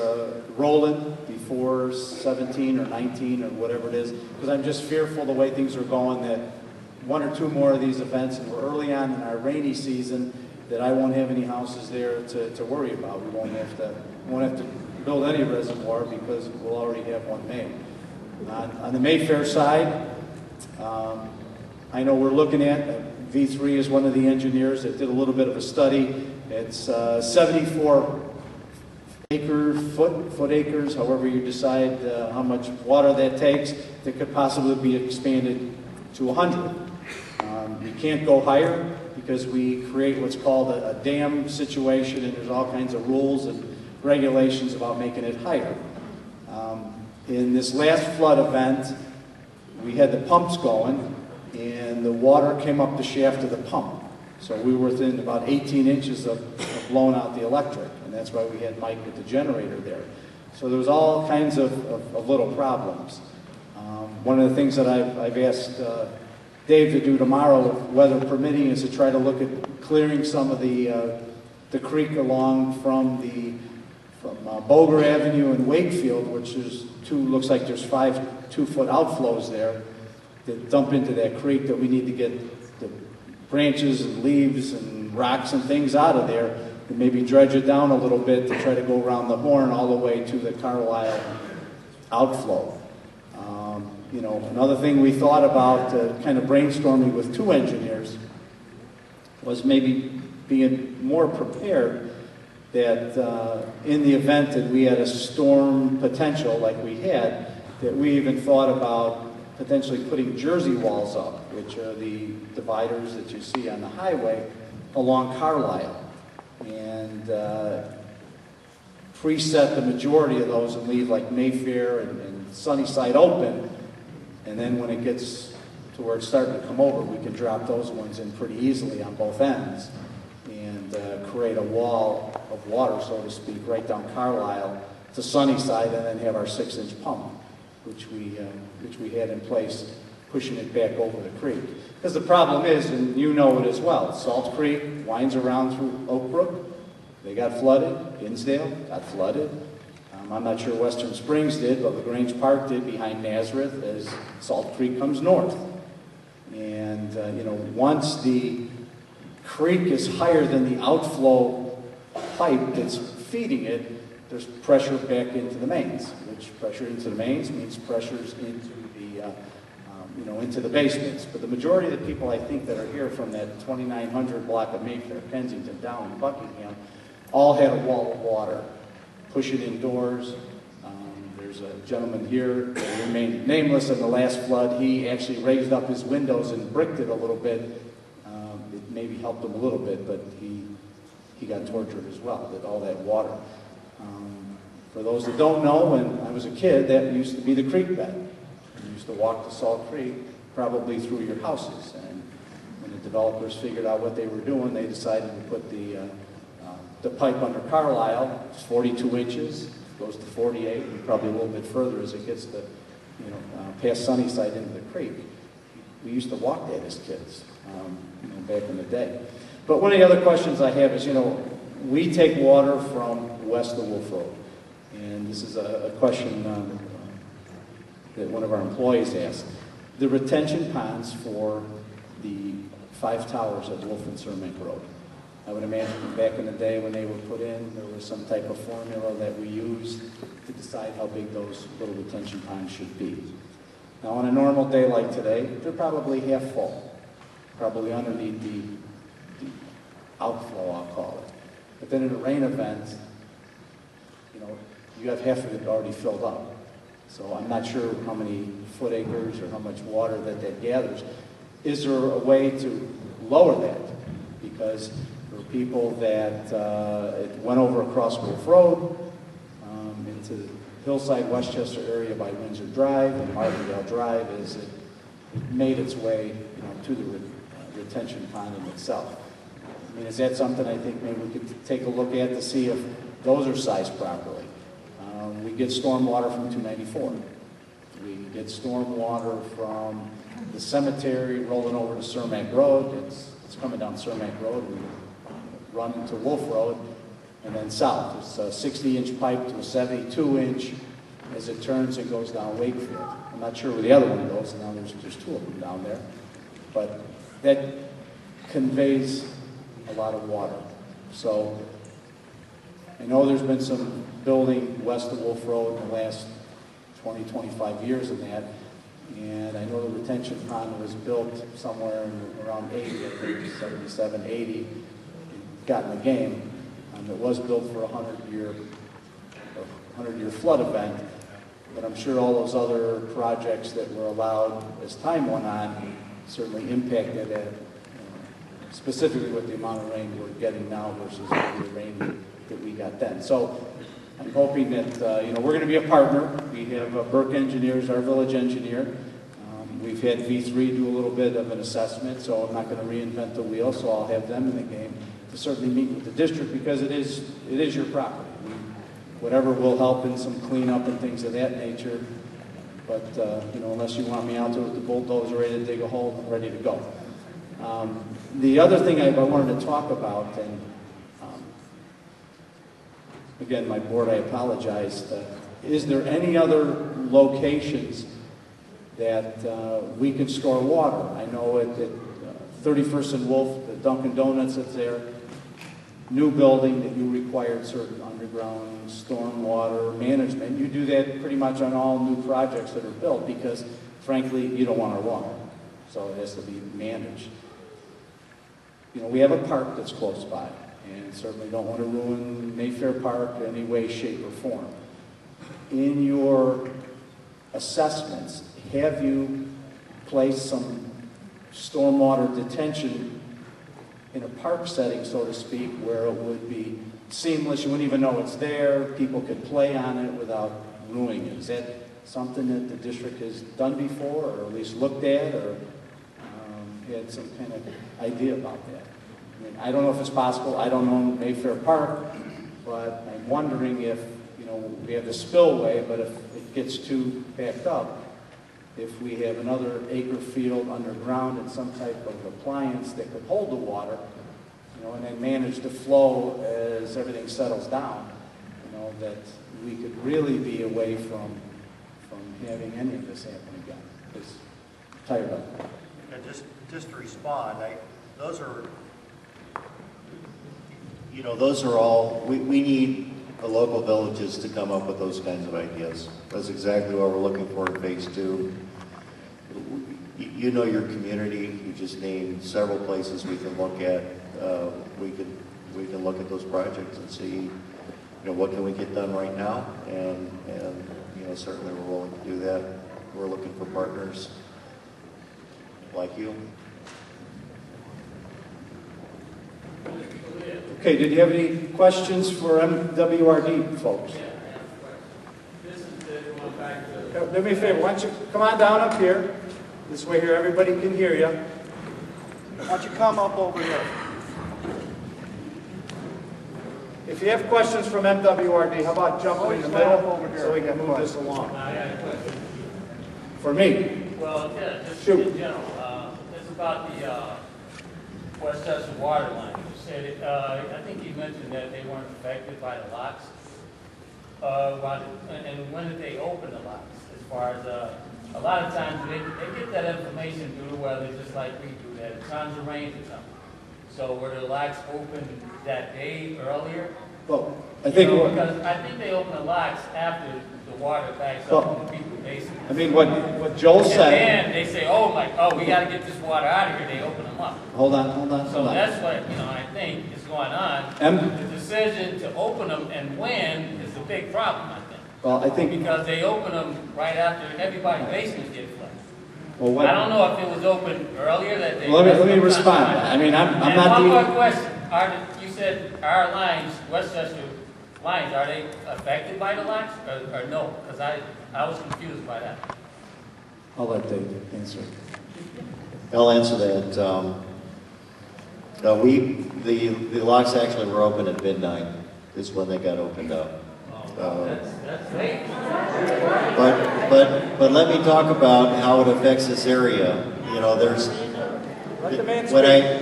Speaker 3: rolling before 17 or 19 or whatever it is, because I'm just fearful the way things are going that one or two more of these events, and we're early on in our rainy season, that I won't have any houses there to worry about. We won't have to build any reservoir because we'll already have one made. On the Mayfair side, I know we're looking at, V3 is one of the engineers that did a little bit of a study. It's 74 foot acres, however you decide how much water that takes, that could possibly be expanded to 100. You can't go higher because we create what's called a dam situation, and there's all kinds of rules and regulations about making it higher. In this last flood event, we had the pumps going, and the water came up the shaft of the pump. So we were within about 18 inches of blowing out the electric, and that's why we had Mike with the generator there. So there was all kinds of little problems. One of the things that I've asked Dave to do tomorrow, weather permitting, is to try to look at clearing some of the creek along from Boger Avenue and Wakefield, which is looks like there's 5 2-foot outflows there that dump into that creek, that we need to get the branches and leaves and rocks and things out of there, and maybe dredge it down a little bit to try to go around the horn all the way to the Carlisle outflow. Another thing we thought about, kind of brainstorming with two engineers, was maybe being more prepared that in the event that we had a storm potential like we had, that we even thought about potentially putting jersey walls up, which are the dividers that you see on the highway along Carlisle, and preset the majority of those and leave like Mayfair and Sunnyside open, and then when it gets to where it's starting to come over, we can drop those ones in pretty easily on both ends and create a wall of water, so to speak, right down Carlisle to Sunnyside, and then have our 6-inch pump, which we had in place, pushing it back over the creek. Because the problem is, and you know it as well, Salt Creek winds around through Oak Brook. They got flooded. Hinsdale got flooded. I'm not sure Western Springs did, but LaGrange Park did behind Nazareth as Salt Creek comes north. And once the creek is higher than the outflow pipe that's feeding it, there's pressure back into the mains, which pressure into the mains means pressures into the basements. But the majority of the people, I think, that are here from that 2900 block of Mayfair, Kensington, down in Buckingham, all had a wall of water pushing indoors. There's a gentleman here that remained nameless in the last flood. He actually raised up his windows and bricked it a little bit. It maybe helped him a little bit, but he got tortured as well with all that water. For those that don't know, when I was a kid, that used to be the creek bed. You used to walk to Salt Creek, probably through your houses. And when the developers figured out what they were doing, they decided to put the pipe under Carlisle. It's 42 inches, goes to 48, and probably a little bit further as it gets to, past Sunnyside into the creek. we used to walk that as kids, back in the day. But one of the other questions I have is, we take water from west of Wolf Road. And this is a question that one of our employees asked. The retention ponds for the 5 towers at Wolf and Cermak Road. I would imagine back in the day when they were put in, there was some type of formula that we used to decide how big those little retention ponds should be. Now, on a normal day like today, they're probably half full, probably underneath the outflow, I'll call it. But then in a rain event, you have half of it already filled up. So I'm not sure how many foot acres or how much water that gathers. Is there a way to lower that? Because for people that it went over across Wolf Road into the hillside Westchester area by Windsor Drive and Martindale Drive, is it made its way to the retention pond in itself. I mean, is that something I think maybe we could take a look at to see if those are sized properly? We get storm water from 294. We get storm water from the cemetery rolling over to Cermak Road. It's coming down Cermak Road and run to Wolf Road and then south. It's a 60-inch pipe to a 72-inch. As it turns, it goes down Wakefield. I'm not sure where the other one goes. Now there's 2 of them down there. But that conveys a lot of water. So I know there's been some building west of Wolf Road in the last 20, 25 years of that. And I know the retention pond was built somewhere around 80, I think, 77, 80. It got in the game. It was built for a 100-year flood event. But I'm sure all those other projects that were allowed as time went on certainly impacted it, specifically with the amount of rain we're getting now versus the rain that we got then. So I'm hoping that, we're going to be a partner. We have Burke Engineers, our village engineer. We've had V3 do a little bit of an assessment, so I'm not going to reinvent the wheel, so I'll have them in the game to certainly meet with the district because it is your property. Whatever will help in some cleanup and things of that nature. But, unless you want me out there with the bulldozer ready to dig a hole, I'm ready to go. The other thing I wanted to talk about, and again, my board, I apologize, is there any other locations that we can store water? I know at 31st and Wolf, the Dunkin' Donuts that's there, new building that you required certain underground stormwater management. You do that pretty much on all new projects that are built because, frankly, you don't want our water. So it has to be managed. We have a park that's close by, and certainly don't want to ruin Mayfair Park in any way, shape, or form. In your assessments, have you placed some stormwater detention in a park setting, so to speak, where it would be seamless, you wouldn't even know it's there, people could play on it without ruining it? Is that something that the district has done before, or at least looked at, or had some kind of idea about that? I mean, I don't know if it's possible. I don't own Mayfair Park, but I'm wondering if, we have the spillway, but if it gets too backed up, if we have another acre field underground and some type of appliance that could hold the water, and then manage the flow as everything settles down, that we could really be away from having any of this happen again. It's tired of it.
Speaker 4: And just to respond, those are all, we need the local villages to come up with those kinds of ideas. That's exactly what we're looking for in phase 2. You know your community. You just named several places we can look at. We can look at those projects and see, what can we get done right now, and certainly we're willing to do that. We're looking for partners like you.
Speaker 3: Okay, did you have any questions for MWRD folks? Do me a favor, why don't you come on down up here? This way here, everybody can hear you. Why don't you come up over here? If you have questions from MWRD, how about jumping in the middle so we can move this along?
Speaker 7: I got a question.
Speaker 3: For me?
Speaker 7: Well, yeah, just
Speaker 3: Shoot.
Speaker 7: in general. about the Westchester water line. You said it, I think you mentioned that they weren't affected by the locks. And when did they open the locks? As far as a lot of times they get that information through the weather, just like we do. That it tons of rain or something. So were the locks open that day earlier?
Speaker 3: Well, I think,
Speaker 7: Because I think they open the locks after the water backs up in the people's basement.
Speaker 3: I mean, what Joel
Speaker 7: And
Speaker 3: said,
Speaker 7: then they say, we got to get this water out of here. They open them up.
Speaker 3: hold on.
Speaker 7: So that's what, I think is going on. The decision to open them and when is the big problem, I think.
Speaker 3: Well, I think,
Speaker 7: Because they open them right after everybody's basement gets flooded.
Speaker 3: well, what,
Speaker 7: I don't know if it was open earlier that day.
Speaker 3: well, let me respond. I mean, I'm
Speaker 7: And
Speaker 3: not
Speaker 7: one more
Speaker 3: the,
Speaker 7: question. You said our lines, Westchester lines, are they affected by the locks or no? Because I was confused by that.
Speaker 3: I'll let Dave answer.
Speaker 4: I'll answer that. The locks actually were open at midnight, is when they got opened up.
Speaker 7: That's late.
Speaker 4: But let me talk about how it affects this area. There's,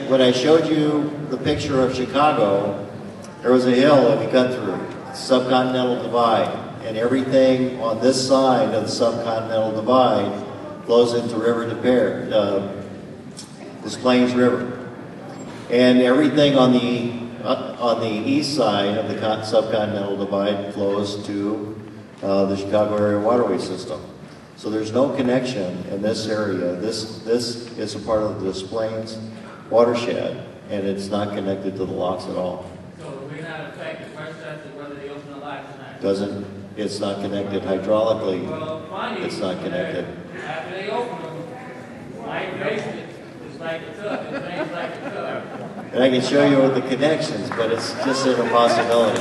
Speaker 4: when I showed you the picture of Chicago, there was a hill that we cut through, Subcontinental Divide, and everything on this side of the Subcontinental Divide flows into Des Plaines River. And everything on the east side of the Subcontinental Divide flows to the Chicago area waterway system. So there's no connection in this area. This is a part of the Des Plaines watershed, and it's not connected to the locks at all.
Speaker 7: So we're not affected, Westchester, whether they open the locks or not?
Speaker 4: It's not connected hydraulically.
Speaker 7: Well, funny.
Speaker 4: It's not connected.
Speaker 7: After they open them, my basement is like a tub, it rains like a tub.
Speaker 4: And I can show you the connections, but it's just an impossibility.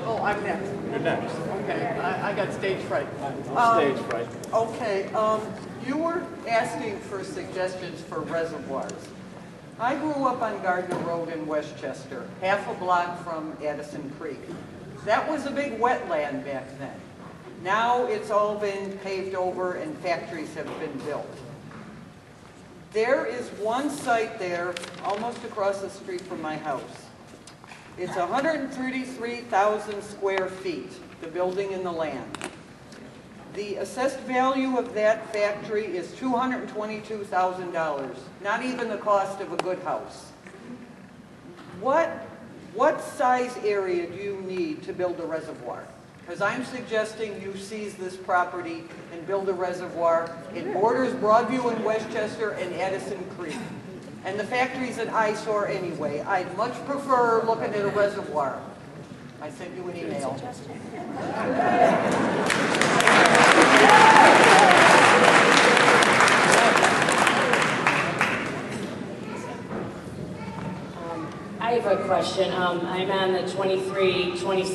Speaker 8: Oh, I'm next.
Speaker 3: You're next.
Speaker 8: Okay, I got stage fright.
Speaker 3: Stage fright.
Speaker 8: Okay, you were asking for suggestions for reservoirs. I grew up on Gardner Road in Westchester, half a block from Addison Creek. That was a big wetland back then. Now it's all been paved over and factories have been built. There is one site there, almost across the street from my house. It's 133,000 square feet, the building and the land. The assessed value of that factory is $222,000, not even the cost of a good house. What size area do you need to build a reservoir? Because I'm suggesting you seize this property and build a reservoir. It borders Broadview and Westchester and Addison Creek. And the factory's an eyesore anyway. I'd much prefer looking at a reservoir. I sent you an email.
Speaker 9: I have a question. I'm on the 22 and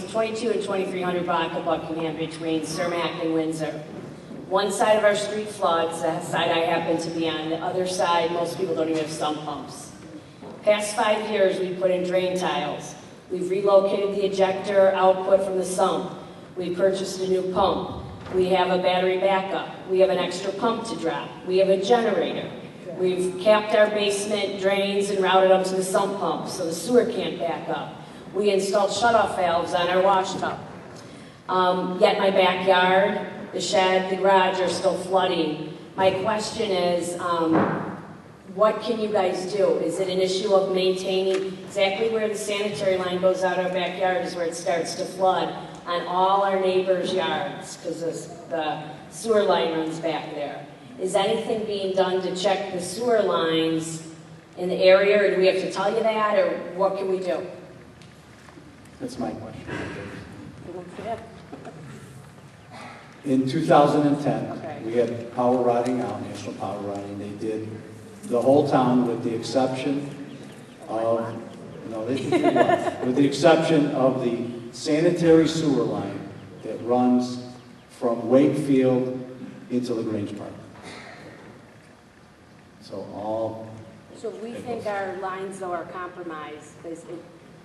Speaker 9: 2300 block of Buckingham between Cermak and Windsor. One side of our street floods, the side I happen to be on. The other side, most people don't even have sump pumps. Past 5 years, we've put in drain tiles. We've relocated the ejector output from the sump. We purchased a new pump. We have a battery backup. We have an extra pump to drop. We have a generator. We've capped our basement drains and routed them to the sump pump so the sewer can't back up. We installed shutoff valves on our wash tub. Yet my backyard, the shed, the garage are still flooding. My question is, what can you guys do? Is it an issue of maintaining exactly where the sanitary line goes out our backyard is where it starts to flood on all our neighbors' yards because the sewer line runs back there? Is anything being done to check the sewer lines in the area, or do we have to tell you that, or what can we do?
Speaker 3: That's my question. In 2010,
Speaker 9: Okay.
Speaker 3: we had power routing out, national power routing. They did the whole town with the exception of, with the exception of the sanitary sewer line that runs from Wakefield into LaGrange Park.
Speaker 9: So we think our lines, though, are compromised, because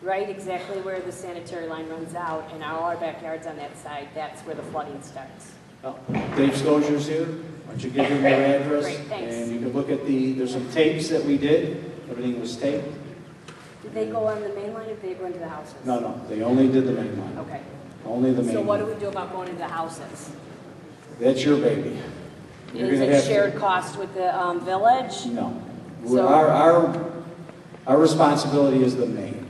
Speaker 9: right exactly where the sanitary line runs out, and all our backyards on that side, that's where the flooding starts.
Speaker 3: Well, Dave Scozier's here. Why don't you give him your address?
Speaker 9: Great, thanks.
Speaker 3: And you can look at there's some tapes that we did. Everything was taped.
Speaker 9: Did they go on the main line or did they go into the houses?
Speaker 3: No, they only did the main line.
Speaker 9: Okay.
Speaker 3: Only the main
Speaker 9: So what do
Speaker 3: line.
Speaker 9: we do about going into the houses?
Speaker 3: That's your baby. You're
Speaker 9: Is
Speaker 3: gonna
Speaker 9: it
Speaker 3: have to-
Speaker 9: shared cost with the village?
Speaker 3: No.
Speaker 9: So-
Speaker 3: Our responsibility is the main.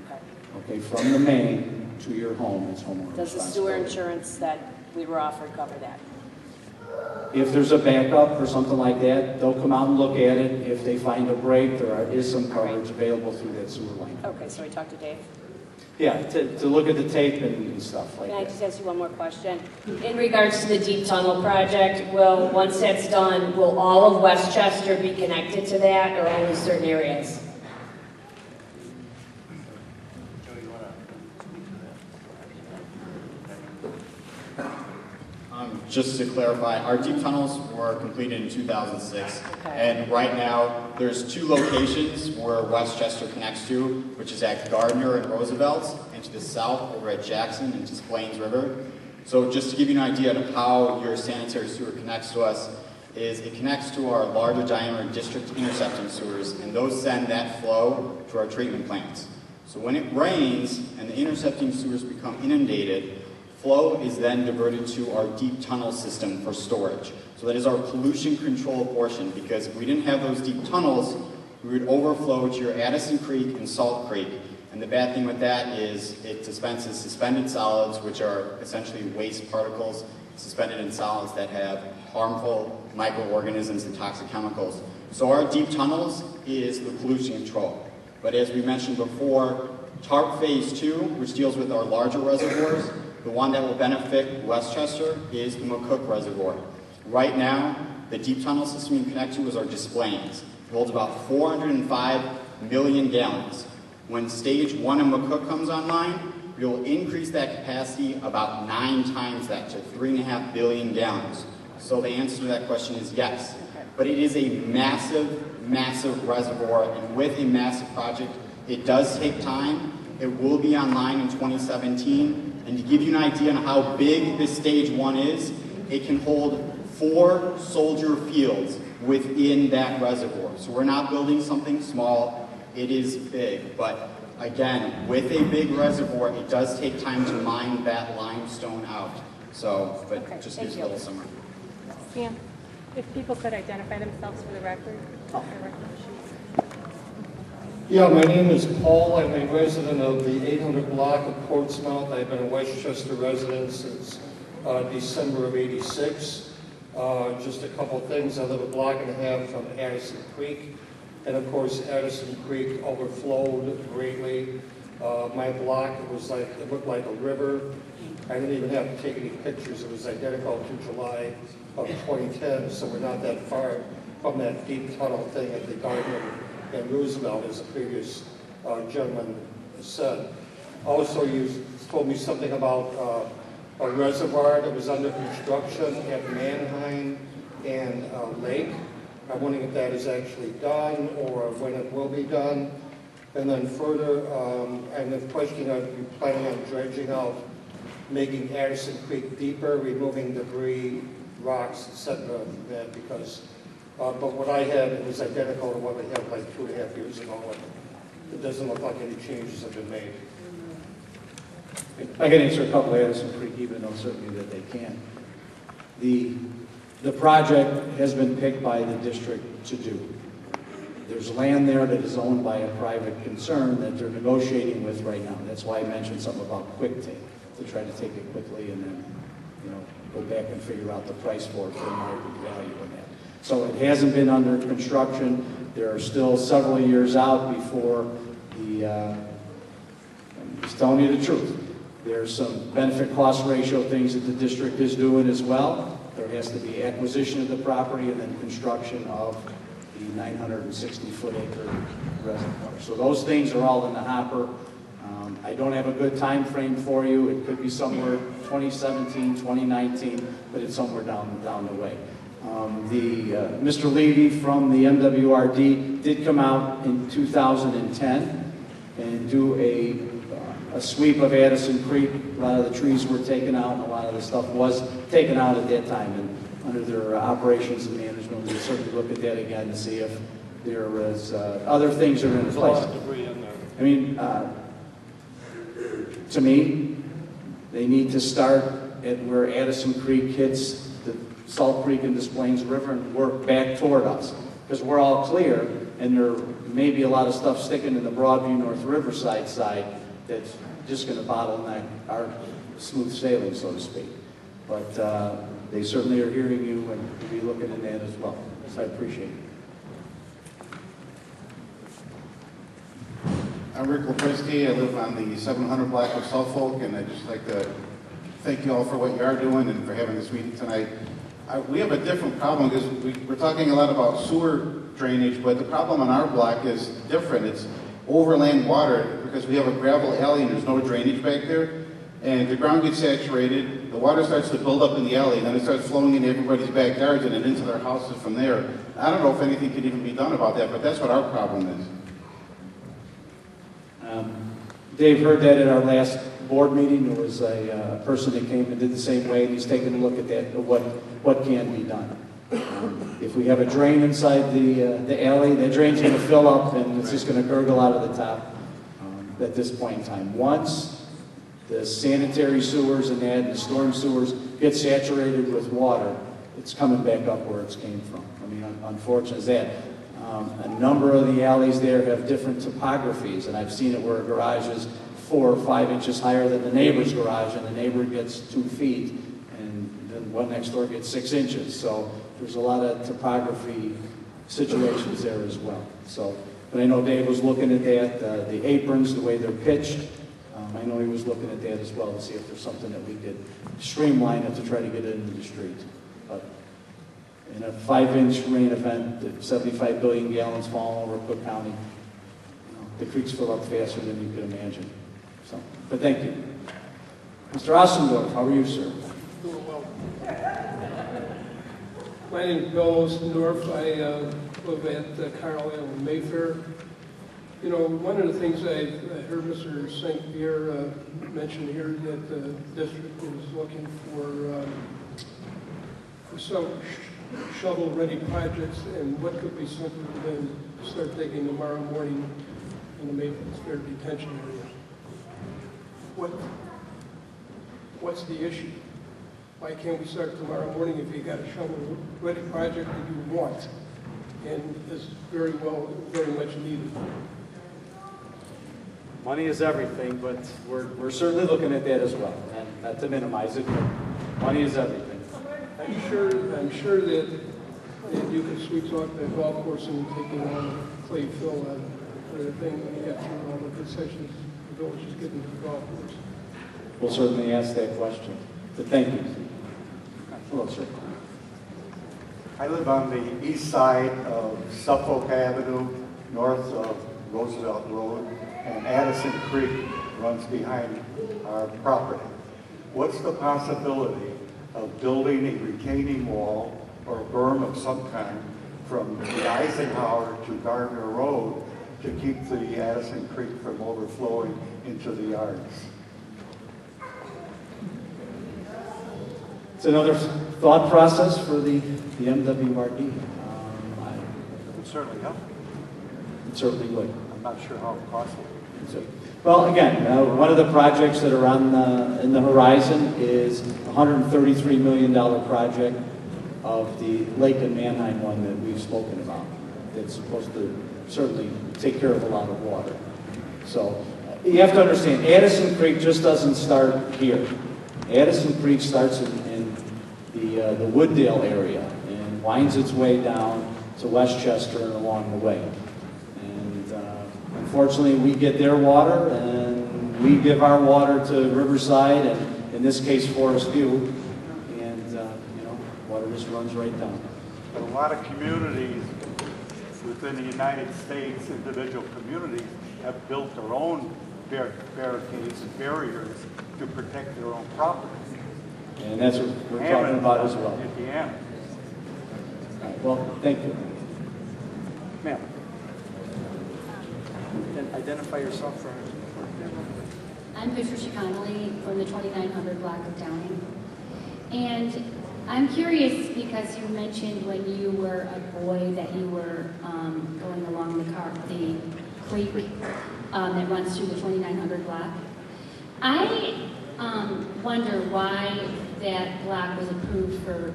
Speaker 9: Okay.
Speaker 3: Okay, from the main to your home is homeowner
Speaker 9: Does the sewer
Speaker 3: responsibility.
Speaker 9: insurance that we were offered cover that?
Speaker 3: If there's a backup or something like that, they'll come out and look at it. If they find a break, is some coverage available through that sewer line.
Speaker 9: Okay, so we talked to Dave.
Speaker 3: Yeah, to look at the tape and stuff like
Speaker 9: Can I
Speaker 3: that.
Speaker 9: just ask you one more question? In regards to the deep tunnel project, once that's done, will all of Westchester be connected to that or only certain areas?
Speaker 10: Just to clarify, our deep tunnels were completed in 2006,
Speaker 9: Okay.
Speaker 10: and right now there's 2 locations where Westchester connects to, which is at Gardner and Roosevelt, and to the south over at Jackson and to Plains River. So just to give you an idea of how your sanitary sewer connects to us, is it connects to our larger diameter district intercepting sewers, and those send that flow to our treatment plants. So when it rains and the intercepting sewers become inundated, flow is then diverted to our deep tunnel system for storage. So that is our pollution control portion, because if we didn't have those deep tunnels, we would overflow to your Addison Creek and Salt Creek. And the bad thing with that is it dispenses suspended solids, which are essentially waste particles suspended in solids that have harmful microorganisms and toxic chemicals. So our deep tunnels is the pollution control. But as we mentioned before, TARP Phase 2, which deals with our larger reservoirs, the one that will benefit Westchester is the McCook Reservoir. Right now, the deep tunnel system you connect to is our Des Plaines. It holds about 405 million gallons. When stage 1 of McCook comes online, we will increase that capacity about 9 times that to 3.5 billion gallons. So the answer to that question is yes. But it is a massive, massive reservoir, and with a massive project, it does take time. It will be online in 2017. And to give you an idea on how big this stage 1 is, it can hold 4 soldier fields within that reservoir. So we're not building something small, it is big. But again, with a big reservoir, it does take time to mine that limestone out. So, but
Speaker 9: Okay,
Speaker 10: just
Speaker 9: thank
Speaker 10: gives
Speaker 9: you.
Speaker 10: a little summary.
Speaker 11: Sam, if people could identify themselves for the record.
Speaker 12: Yeah, my name is Paul. I'm a resident of the 800 block of Portsmouth. I've been a Westchester resident since December of '86. Just a couple things. I live a block and a half from Addison Creek. And of course, Addison Creek overflowed greatly. My block, it looked like a river. I didn't even have to take any pictures. It was identical to July of 2010, so we're not that far from that deep tunnel thing at the Gardner and Roosevelt, as the previous gentleman said. Also, you told me something about a reservoir that was under construction at Manheim and Lake. I'm wondering if that is actually done or when it will be done. And then further, and the question, are you planning on dredging out, making Addison Creek deeper, removing debris, rocks, etc. That because, but what I had, it was identical to what I had like 2.5 years ago. It doesn't look like any changes have been made.
Speaker 3: I can answer a couple of Addison Creek, even though certainly that they can. The project has been picked by the district to do. There's land there that is owned by a private concern that they're negotiating with right now. That's why I mentioned something about quick take, to try to take it quickly and then, go back and figure out the price for it, for market value in that. So it hasn't been under construction. There are still several years out before I'm just telling you the truth. There's some benefit cost ratio things that the district is doing as well. There has to be acquisition of the property and then construction of the 960-foot acre reservoir. So those things are all in the hopper. I don't have a good time frame for you. It could be somewhere 2017, 2019, but it's somewhere down the way. Mr. Levy from the MWRD did come out in 2010 and do a sweep of Addison Creek. A lot of the trees were taken out and a lot of the stuff was taken out at that time, and under their operations and management, we'll certainly look at that again to see if there is other things that are in
Speaker 12: There's a lot
Speaker 3: place.
Speaker 12: of debris in there.
Speaker 3: I mean, to me, they need to start at where Addison Creek hits the Salt Creek and Des Plaines River and work back toward us. Because we're all clear, and there may be a lot of stuff sticking in the Broadview North Riverside side that's just going to bottleneck our smooth sailing, so to speak. But they certainly are hearing you and will be looking at that as well. So I appreciate it.
Speaker 13: I'm Rick Lepriski. I live on the 700 block of Suffolk, and I'd just like to thank you all for what you are doing and for having this meeting tonight. We have a different problem because we're talking a lot about sewer drainage, but the problem on our block is different. It's overland water because we have a gravel alley and there's no drainage back there. And the ground gets saturated, the water starts to build up in the alley, and then it starts flowing into everybody's backyards and then into their houses from there. I don't know if anything can even be done about that, but that's what our problem is.
Speaker 3: Dave heard that at our last board meeting. There was a person that came and did the same way, and he's taking a look at that, at what can be done. If we have a drain inside the alley, that drain's going to fill up, and it's just going to gurgle out of the top at this point in time. Once the sanitary sewers and the storm sewers get saturated with water, it's coming back up where it came from. I mean, unfortunate as that. A number of the alleys there have different topographies, and I've seen it where a garage is 4 or 5 inches higher than the neighbor's garage, and the neighbor gets 2 feet, and then one next door gets 6 inches. So there's a lot of topography situations there as well. So, but I know Dave was looking at that, the aprons, the way they're pitched. I know he was looking at that as well to see if there's something that we could streamline it to try to get it into the street. But in a 5-inch rain event, 75 billion gallons falling over Cook County, the creeks fill up faster than you could imagine. So, but thank you. Mr. Ossendorf, how are you, sir?
Speaker 14: Doing well. My name is Bill Ossendorf. I live at Carlisle and Mayfair. You know, one of the things I heard Mr. St. Pierre mention here, that the district is looking for some shovel-ready projects, and what could be simpler than start digging tomorrow morning in the Mayfair detention area. What's the issue? Why can't we start tomorrow morning if you got a shovel-ready project that you want and is very much needed?
Speaker 3: Money is everything, but we're certainly looking at that as well, and not to minimize it, but money is everything.
Speaker 14: I'm sure that you can sweep talk that golf course and taking on clay fill out of the thing when you get through all the concessions the village is getting to the golf course.
Speaker 3: We'll certainly ask that question, but thank you. Hello, sir.
Speaker 15: I live on the east side of Suffolk Avenue, north of Roosevelt Road, and Addison Creek runs behind our property. What's the possibility of building a retaining wall or a berm of some kind from the Eisenhower to Gardner Road to keep the Addison Creek from overflowing into the yards?
Speaker 3: It's another thought process for the MWRD.
Speaker 15: It would certainly help.
Speaker 3: It certainly would.
Speaker 15: I'm not sure how costly.
Speaker 3: Well, again, one of the projects that are in the horizon is a $133 million project of the Lake and Manheim one that we've spoken about. That's supposed to certainly take care of a lot of water. So you have to understand, Addison Creek just doesn't start here. Addison Creek starts in the Wooddale area and winds its way down to Westchester and along the way. Unfortunately, we get their water, and we give our water to Riverside, and in this case, Forest View, and water just runs right down.
Speaker 15: But a lot of communities within the United States, individual communities, have built their own barricades and barriers to protect their own property.
Speaker 3: And that's what we're talking about as well.
Speaker 15: Indiana.
Speaker 3: All right, well, thank you.
Speaker 15: Ma'am. Identify yourself for.
Speaker 16: I'm Patricia Connolly from the 2900 block of Downing. And I'm curious because you mentioned when you were a boy that you were going along the creek that runs through the 2900 block. I wonder why that block was approved for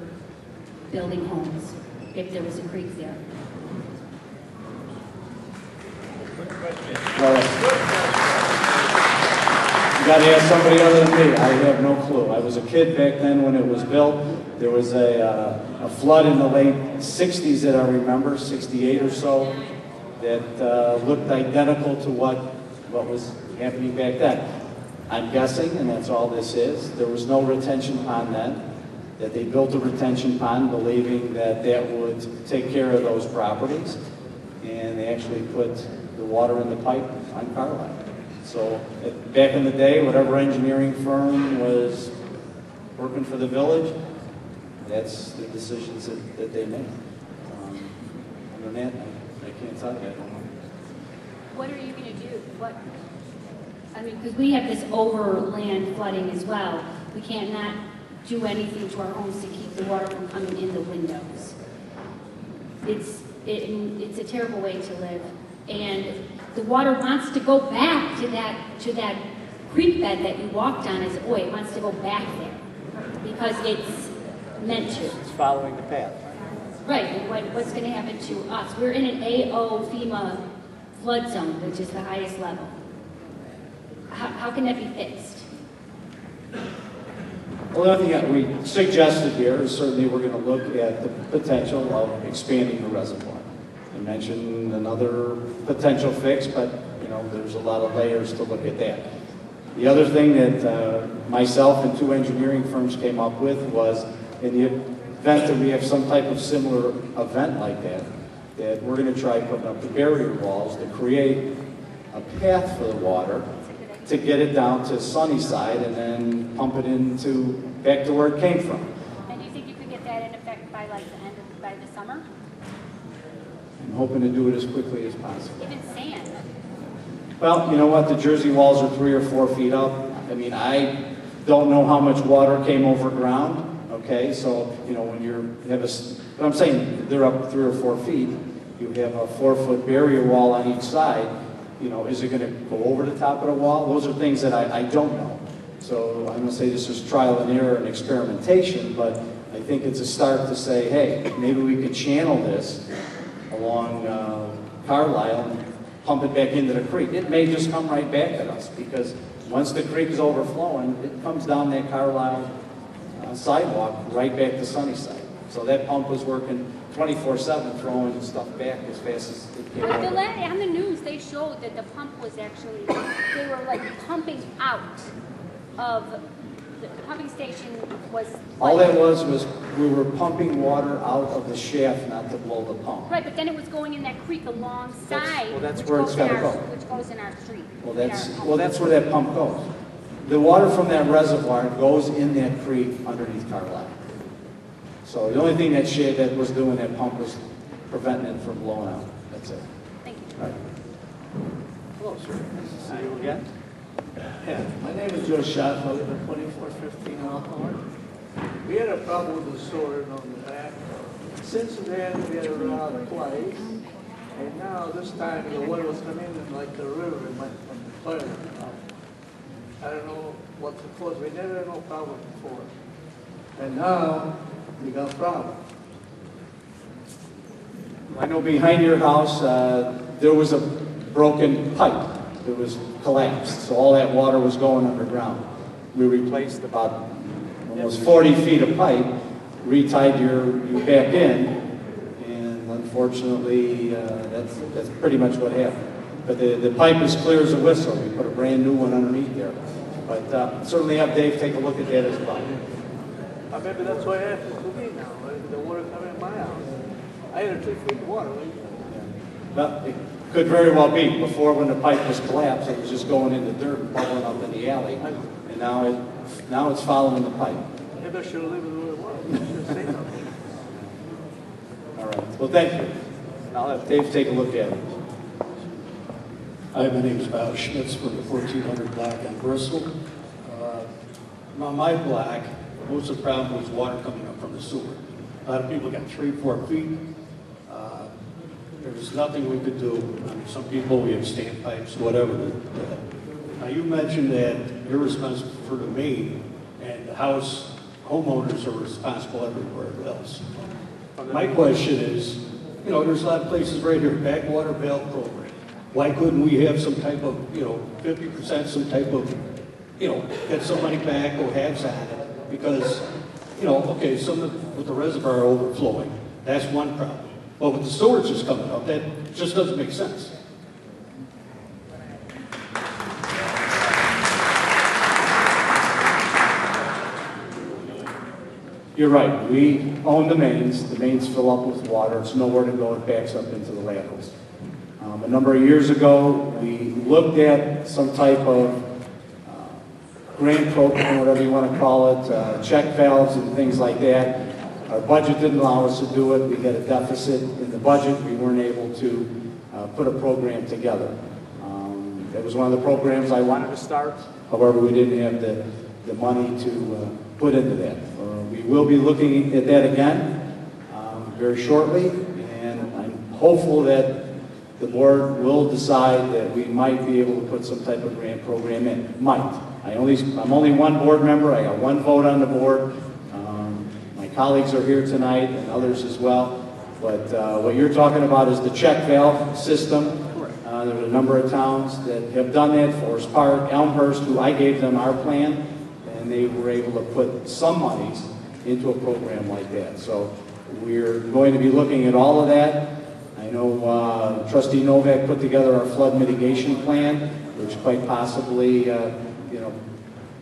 Speaker 16: building homes, if there was a creek there.
Speaker 3: Well, you got to ask somebody other than me. I have no clue. I was a kid back then when it was built. There was a flood in the late 60s that I remember, 68 or so, that looked identical to what was happening back then. I'm guessing, and that's all this is, there was no retention pond then, that they built a retention pond believing that that would take care of those properties, and they actually put the water in the pipe on Carlisle. So back in the day, whatever engineering firm was working for the village, that's the decisions that they made. Other than that, I can't tell you. I don't know.
Speaker 16: What are you going to do? I mean, because we have this overland flooding as well. We can't not do anything to our homes to keep the water from coming in the windows. It's a terrible way to live. And the water wants to go back to that creek bed that you walked on as a boy. It wants to go back there because it's meant to.
Speaker 3: It's following the path.
Speaker 16: Right, and what's going to happen to us? We're in an AO FEMA flood zone, which is the highest level. How can that be fixed?
Speaker 3: Well, the other thing that we suggested here is certainly we're going to look at the potential of expanding the reservoir. I mentioned another potential fix, but there's a lot of layers to look at that. The other thing that myself and 2 engineering firms came up with was in the event that we have some type of similar event like that we're going to try putting up the barrier walls to create a path for the water to get it down to Sunnyside and then pump it back to where it came from.
Speaker 16: And you think you could get that in effect by by the summer?
Speaker 3: I'm hoping to do it as quickly as possible.
Speaker 16: Even sand?
Speaker 3: Well, you know what? The Jersey walls are 3 or 4 feet up. I mean, I don't know how much water came over ground. Okay, so but I'm saying they're up 3 or 4 feet. You have a 4-foot barrier wall on each side. Is it going to go over the top of the wall? Those are things that I don't know. So I'm going to say this is trial and error and experimentation, but I think it's a start to say, hey, maybe we could channel this along Carlisle and pump it back into the creek. It may just come right back at us because once the creek is overflowing, it comes down that Carlisle sidewalk right back to Sunnyside. So that pump was working 24/7, throwing stuff back as fast as it came over.
Speaker 16: On the news, they showed that the pump was actually, they were like pumping out of, the pumping station was...
Speaker 3: All that was we were pumping water out of the shaft, not to blow the pump.
Speaker 16: Right, but then it was going in that creek alongside,
Speaker 3: that's where it's got to go.
Speaker 16: which goes in our street.
Speaker 3: That's where that pump goes. The water from that reservoir goes in that creek underneath Carlisle. So the only thing that was doing that pump was preventing it from blowing out. That's it.
Speaker 16: Thank you.
Speaker 3: All right.
Speaker 17: Hello, sir. Nice to see you again. Yeah, my name is Joe Schaff. I live at 2415 Alcorn. We had a problem with the sewer on the back. Since then, we had around twice. And now, this time, the water was coming in like the river. It went from the toilet up. I don't know what's the cause. We never had no problem before. And now, we got a problem.
Speaker 3: I know behind your house, there was a broken pipe that was collapsed. So all that water was going underground. We replaced about almost 40 feet of pipe, retied you back in, and unfortunately, that's pretty much what happened. But the pipe is clear as a whistle. We put a brand new one underneath there. But certainly have Dave take a look at that as well.
Speaker 17: Maybe that's why it happens to me now. The water coming in my house. I had a 2 feet of water.
Speaker 3: Well, it could very well be. Before, when the pipe was collapsed, it was just going in the dirt, bubbling up in the alley. And now it's following the pipe.
Speaker 17: Maybe I should have left it the way it was. I should have said something.
Speaker 3: All right. Well, thank you. I'll have Dave take a look at it.
Speaker 18: Hi, my name is Bob Schmitz from the 1400 block on Bristol. On my block,
Speaker 17: most of the problem was water coming up from the sewer. A lot of people got 3, 4 feet. There was nothing we could do. I mean, some people, we have standpipes, whatever. Now, you mentioned that you're responsible for the main, and the house homeowners are responsible everywhere else. My question is, you know, there's a lot of places right here, backwater valve program. Why couldn't we have some type of, 50%, some type of, get some money back or halves on it? Because, okay, with the reservoir overflowing, that's one problem. But with the storage just coming up, that just doesn't make sense.
Speaker 3: You're right. We own the mains. The mains fill up with water. It's nowhere to go. It backs up into the laterals. A number of years ago, we looked at some type of grant program, whatever you want to call it, check valves and things like that. Our budget didn't allow us to do it. We had a deficit in the budget. We weren't able to put a program together. It was one of the programs I wanted to start. However, we didn't have the money to put into that. We will be looking at that again very shortly, and I'm hopeful that the board will decide that we might be able to put some type of grant program in. Might. I'm only one board member. I got one vote on the board. My colleagues are here tonight and others as well. But what you're talking about is the check valve system. There's a number of towns that have done that. Forest Park, Elmhurst, who I gave them our plan, and they were able to put some monies into a program like that. So we're going to be looking at all of that. I know Trustee Novak put together our flood mitigation plan, which quite possibly,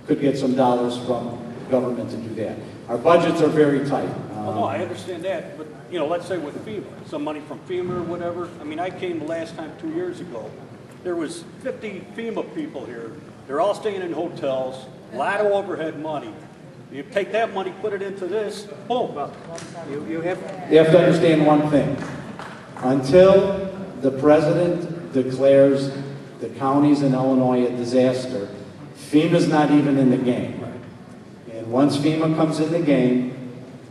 Speaker 3: could get some dollars from government to do that. Our budgets are very tight.
Speaker 18: Well, no, I understand that, but, let's say with FEMA, some money from FEMA or whatever. I mean, I came the last time 2 years ago. There was 50 FEMA people here. They're all staying in hotels, a lot of overhead money. You take that money, put it into this, boom. You have
Speaker 3: to understand one thing. Until the president declares the counties in Illinois a disaster, FEMA's not even in the game. And once FEMA comes in the game,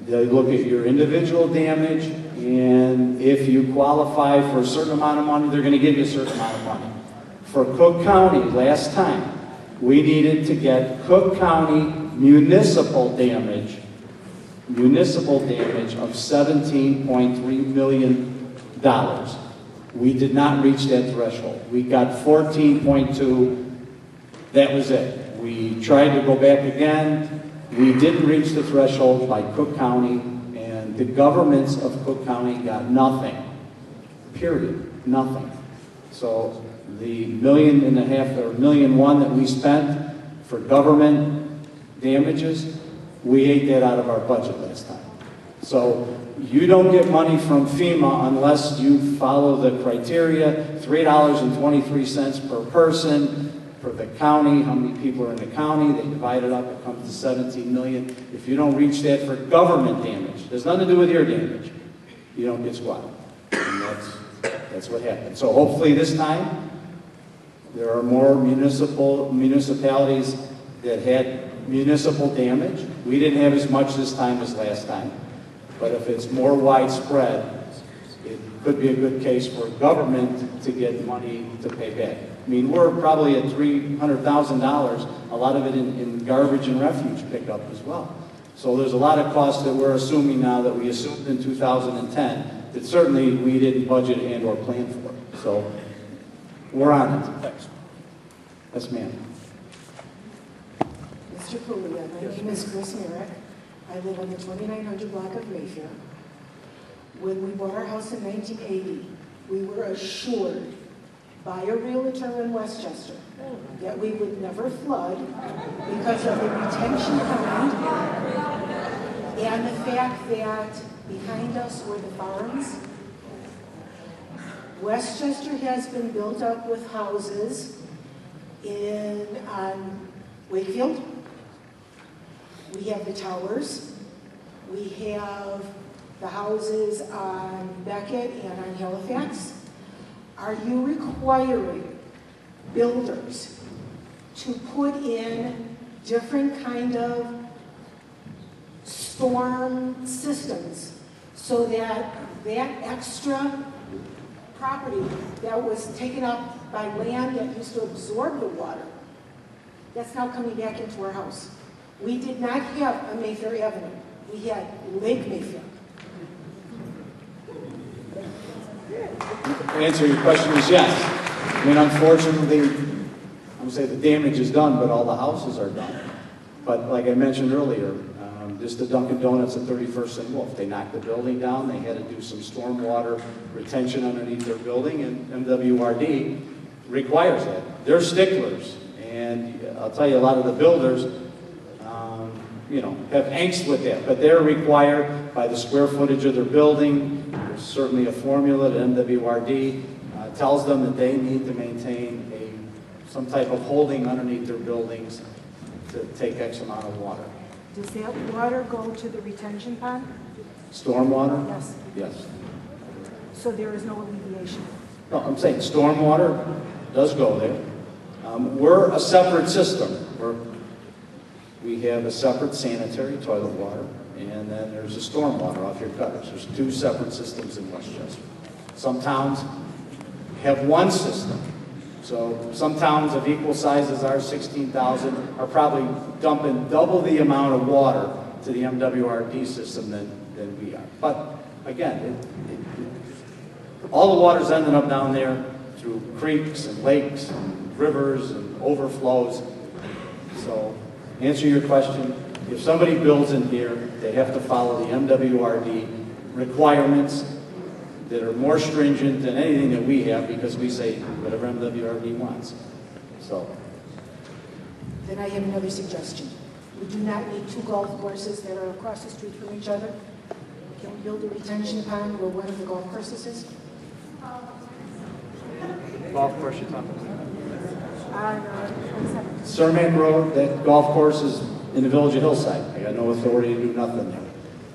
Speaker 3: they look at your individual damage, and if you qualify for a certain amount of money, they're going to give you a certain amount of money. For Cook County, last time, we needed to get Cook County municipal damage of $17.3 million. We did not reach that threshold. We got 14.2. That was it. We tried to go back again. We didn't reach the threshold by Cook County, and the governments of Cook County got nothing. Period. Nothing. So the $1.5 million or $1.1 million that we spent for government damages, we ate that out of our budget last time. So you don't get money from FEMA unless you follow the criteria, $3.23 per person for the county, how many people are in the county, they divide it up, it comes to 17 million. If you don't reach that for government damage, there's nothing to do with your damage, you don't get squat. And that's what happened. So hopefully this time, there are more municipalities that had municipal damage. We didn't have as much this time as last time. But if it's more widespread, it could be a good case for government to get money to pay back. I mean, we're probably at $300,000, a lot of it in garbage and refuge pickup as well. So there's a lot of costs that we're assuming now that we assumed in 2010 that certainly we didn't budget and or plan for. So we're on it. Thanks. Yes, ma'am.
Speaker 19: Mr. Puglia, my name is Chris Merrick. I live on the 2900 block of Mayfair. When we bought our house in 1980, we were assured by a realtor in Westchester that we would never flood because of the retention pond and the fact that behind us were the farms. Westchester has been built up with houses on Wakefield. We have the towers. We have the houses on Beckett and on Halifax. Are you requiring builders to put in different kind of storm systems so that that extra property that was taken up by land that used to absorb the water, that's now coming back into our house. We did not have a Mayfair Avenue. We had Lake Mayfair.
Speaker 3: The answer to your question is yes. I mean, unfortunately, I would say the damage is done, but all the houses are done. But like I mentioned earlier, just the Dunkin' Donuts at 31st and Wolf, they knocked the building down. They had to do some stormwater retention underneath their building, and MWRD requires that. They're sticklers, and I'll tell you, a lot of the builders, have angst with that, but they're required by the square footage of their building. There's certainly a formula that MWRD tells them that they need to maintain some type of holding underneath their buildings to take X amount of water.
Speaker 19: Does that water go to the retention pond?
Speaker 3: Stormwater?
Speaker 19: Yes.
Speaker 3: Yes.
Speaker 19: So there is no alleviation?
Speaker 3: No, I'm saying stormwater does go there. We're a separate system. We have a separate sanitary toilet water, and then there's a stormwater off your gutters. There's two separate systems in Westchester. Some towns have one system. So some towns of equal size as ours, 16,000, are probably dumping double the amount of water to the MWRD system than we are. But again, all the water's ending up down there through creeks and lakes and rivers and overflows. So to answer your question, if somebody builds in here, they have to follow the MWRD requirements that are more stringent than anything that we have, because we say whatever MWRD wants. So.
Speaker 19: Then I have another suggestion. We do not need two golf courses that are across the street from each other. Can we build a retention pond where one of the golf courses is?
Speaker 3: Golf course you're talking about? Cermak Road, that golf course is in the village of Hillside. I got no authority to do nothing there.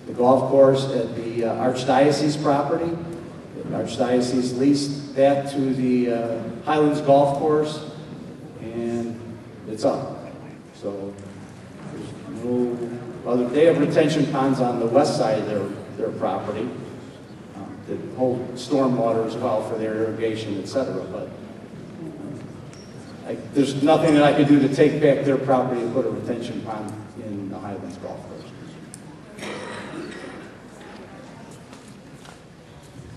Speaker 3: The golf course at the Archdiocese property, the Archdiocese leased that to the Highlands Golf Course, and it's up. So there's no other. They have retention ponds on the west side of their property that hold stormwater as well for their irrigation, etc. But there's nothing that I could do to take back their property and put a retention pond in the Highlands Golf Course.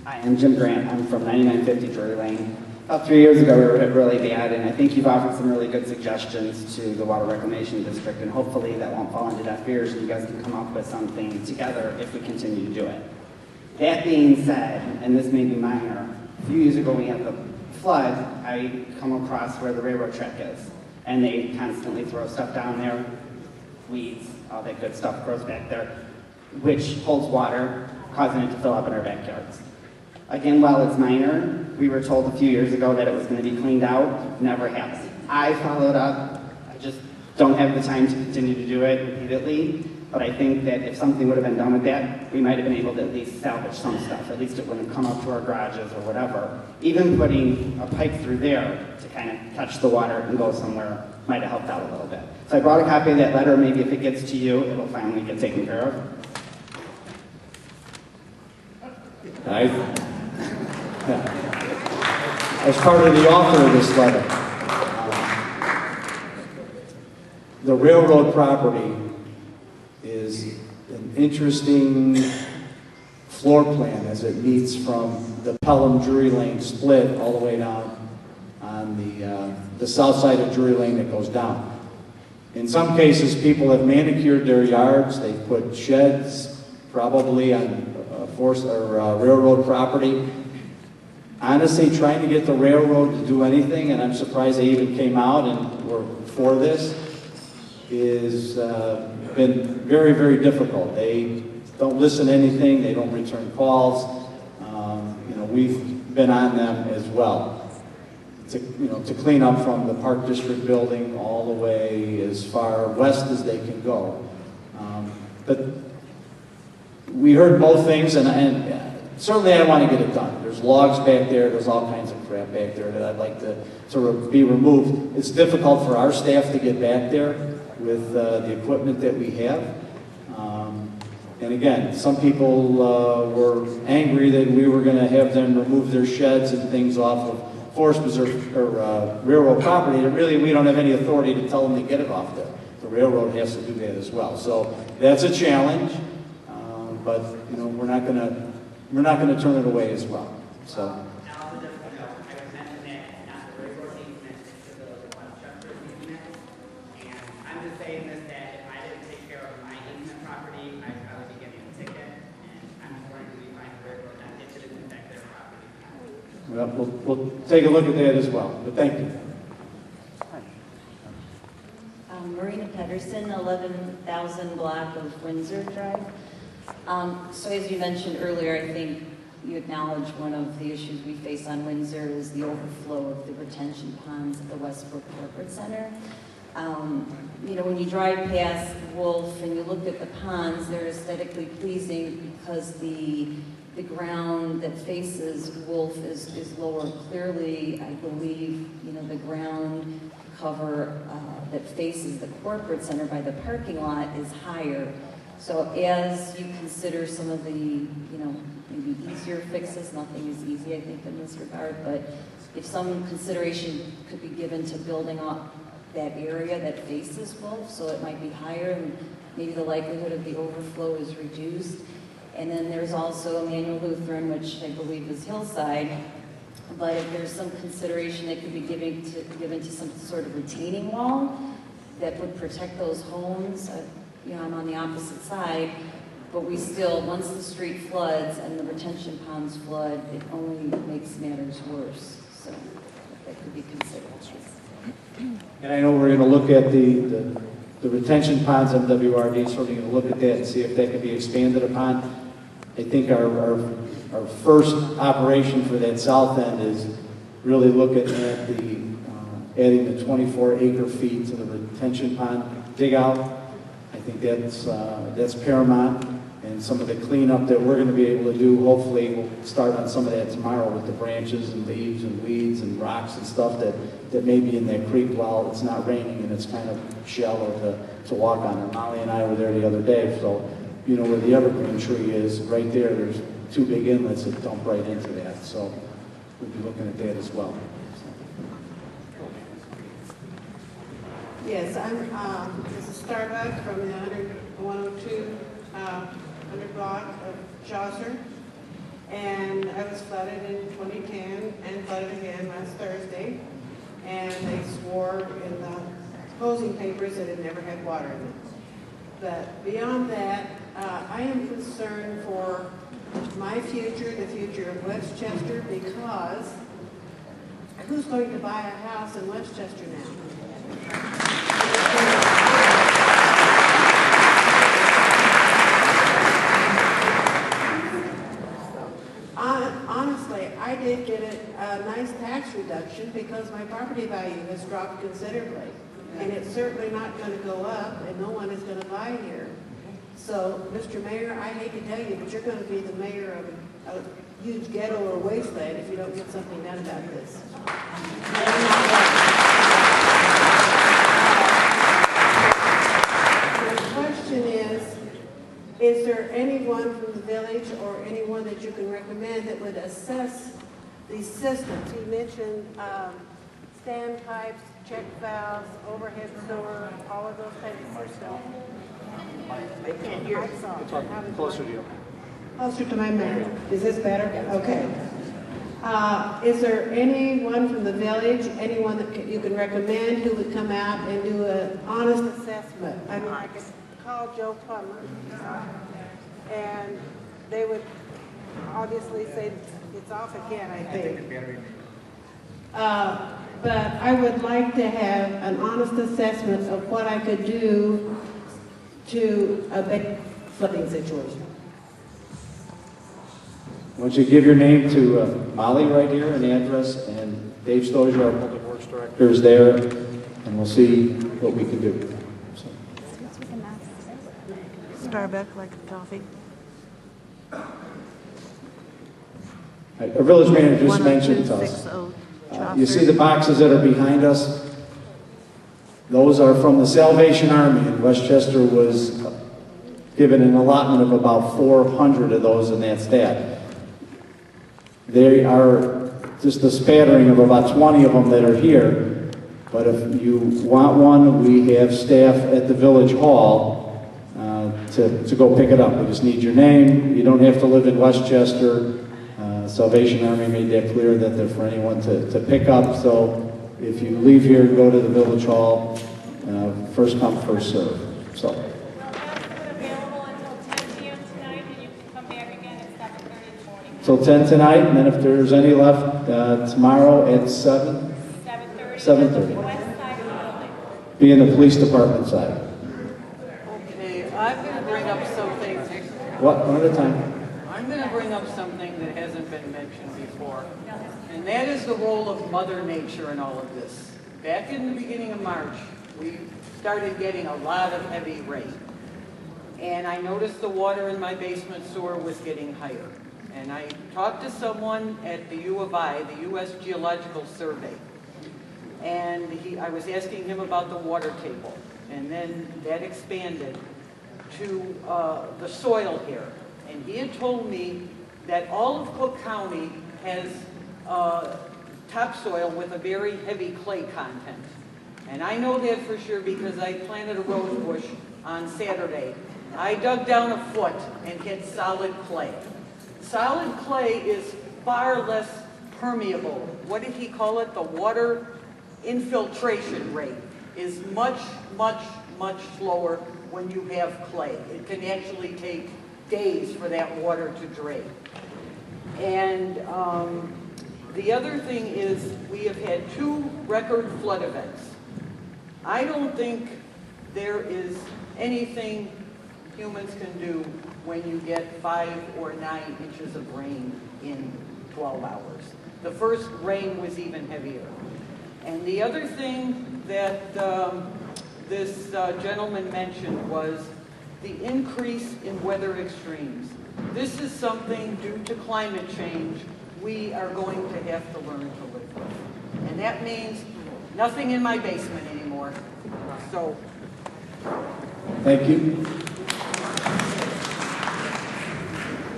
Speaker 20: Hi, I'm Jim Grant. I'm from 9950 Drury Lane. About 3 years ago, we were hit really bad, and I think you've offered some really good suggestions to the Water Reclamation District, and hopefully that won't fall into deaf ears, and you guys can come up with something together if we continue to do it. That being said, and this may be minor, a few years ago when we had the flood, I come across where the railroad track is, and they constantly throw stuff down there, weeds, all that good stuff grows back there, which holds water, causing it to fill up in our backyards. Again, while it's minor, we were told a few years ago that it was going to be cleaned out. Never happened. I followed up. I just don't have the time to continue to do it repeatedly. But I think that if something would have been done with that, we might have been able to at least salvage some stuff. At least it wouldn't come up to our garages or whatever. Even putting a pipe through there to kind of catch the water and go somewhere might have helped out a little bit. So I brought a copy of that letter. Maybe if it gets to you, it'll finally get taken care of.
Speaker 3: As part of the author of this letter, the railroad property is an interesting floor plan as it meets from the Pelham Drury Lane split all the way down on the south side of Drury Lane that goes down. In some cases, people have manicured their yards. They've put sheds, probably on railroad property. Honestly, trying to get the railroad to do anything, and I'm surprised they even came out and were for this, is been very, very difficult. They don't listen to anything. They don't return calls. We've been on them as well to clean up from the Park District building all the way as far west as they can go. But we heard both things, and certainly I want to get it done. There's logs back there. There's all kinds of crap back there that I'd like to be removed. It's difficult for our staff to get back there with the equipment that we have. And again, some people were angry that we were going to have them remove their sheds and things off of Forest Preserve or railroad property. And really, we don't have any authority to tell them to get it off there. The railroad has to do that as well. So that's a challenge, but you know, we're not going to turn it away as well. So. Well, we'll take a look at that as well, but thank you.
Speaker 21: Marina Pedersen, 11,000 block of Windsor Drive. So as you mentioned earlier, I think you acknowledged one of the issues we face on Windsor is the overflow of the retention ponds at the Westbrook Corporate Center. You know, when you drive past Wolf and you look at the ponds, they're aesthetically pleasing because the ground that faces Wolf is lower. Clearly, I believe, you know, the ground cover that faces the corporate center by the parking lot is higher. So as you consider some of the, you know, maybe easier fixes, nothing is easy, I think, in this regard, but if some consideration could be given to building up that area that faces Wolf, so it might be higher and maybe the likelihood of the overflow is reduced. And then there's also Emmanuel Lutheran, which I believe is Hillside, but if there's some consideration that could be given to some sort of retaining wall that would protect those homes. You know, I'm on the opposite side, but we still, once the street floods and the retention ponds flood, it only makes matters worse. So that could be considered.
Speaker 3: And I know we're going to look at the retention ponds on WRD, so we're going to look at that and see if that can be expanded upon. I think our first operation for that south end is really looking at the adding the 24 acre feet to the retention pond dig out. I think that's paramount, and some of the cleanup that we're going to be able to do, hopefully we'll start on some of that tomorrow with the branches and leaves and weeds and rocks and stuff that may be in that creek while it's not raining and it's kind of shallow to walk on. And Molly and I were there the other day, so you know where the evergreen tree is, right there, there's two big inlets that dump right into that. So we'll be looking at that as well.
Speaker 22: Yes, I'm Mrs. Starbuck from the 102 100 block of Chaucer, and I was flooded in 2010 and flooded again last Thursday, and they swore in the opposing papers that it never had water in it. But beyond that, I am concerned for my future, the future of Westchester, because who's going to buy a house in Westchester now? Honestly, I did get a nice tax reduction because my property value has dropped considerably. And it's certainly not going to go up, and no one is going to buy here. So, Mr. Mayor, I hate to tell you, but you're going to be the mayor of a huge ghetto or wasteland if you don't get something done about this. The question is there anyone from the village or anyone that you can recommend that would assess these systems? He mentioned standpipes, check valves, overhead sewer, all of those types of systems. I can't hear.
Speaker 3: Closer to you.
Speaker 22: Closer to my mouth. Is this better? Okay. Is there anyone from the village, anyone that you can recommend who would come out and do an honest assessment? I mean, I could call Joe Plummer, and they would obviously say it's off again, I think. But I would like to have an honest assessment of what I could do to abate flooding situation.
Speaker 3: I want you to give your name to Molly right here, an address, and Dave Stozier, our Public Works Director, is there, and we'll see what we can do. So.
Speaker 22: Starbucks, like coffee.
Speaker 3: Our village manager just mentioned to us. You see the boxes that are behind us? Those are from the Salvation Army, and Westchester was given an allotment of about 400 of those, and that's that. They are just a spattering of about 20 of them that are here, but if you want one, we have staff at the Village Hall to go pick it up. We just need your name. You don't have to live in Westchester. Salvation Army made that clear that they're for anyone to pick up, so if you leave here, go to the Village Hall, first come, first serve. So. Till 10 tonight, and then if there's any left, tomorrow at 7? 7:30. Be in the police department side.
Speaker 8: Okay, I'm going to bring up something.
Speaker 3: What? One at a time.
Speaker 8: I'm going to bring up something that hasn't been mentioned before, and that is the role of Mother Nature in all of this. Back in the beginning of March, we started getting a lot of heavy rain, and I noticed the water in my basement sewer was getting higher. And I talked to someone at the U of I, the U.S. Geological Survey, and I was asking him about the water table, and then that expanded to the soil here. And he had told me that all of Cook County has topsoil with a very heavy clay content. And I know that for sure because I planted a rose bush on Saturday. I dug down a foot and hit solid clay. Solid clay is far less permeable. What did he call it? The water infiltration rate is much, much, much slower when you have clay. It can actually take days for that water to drain. And the other thing is we have had 2 record flood events. I don't think there is anything humans can do when you get 5 or 9 inches of rain in 12 hours. The first rain was even heavier. And the other thing that this gentleman mentioned was the increase in weather extremes. This is something due to climate change we are going to have to learn to live with. And that means nothing in my basement anymore. So.
Speaker 3: Thank you.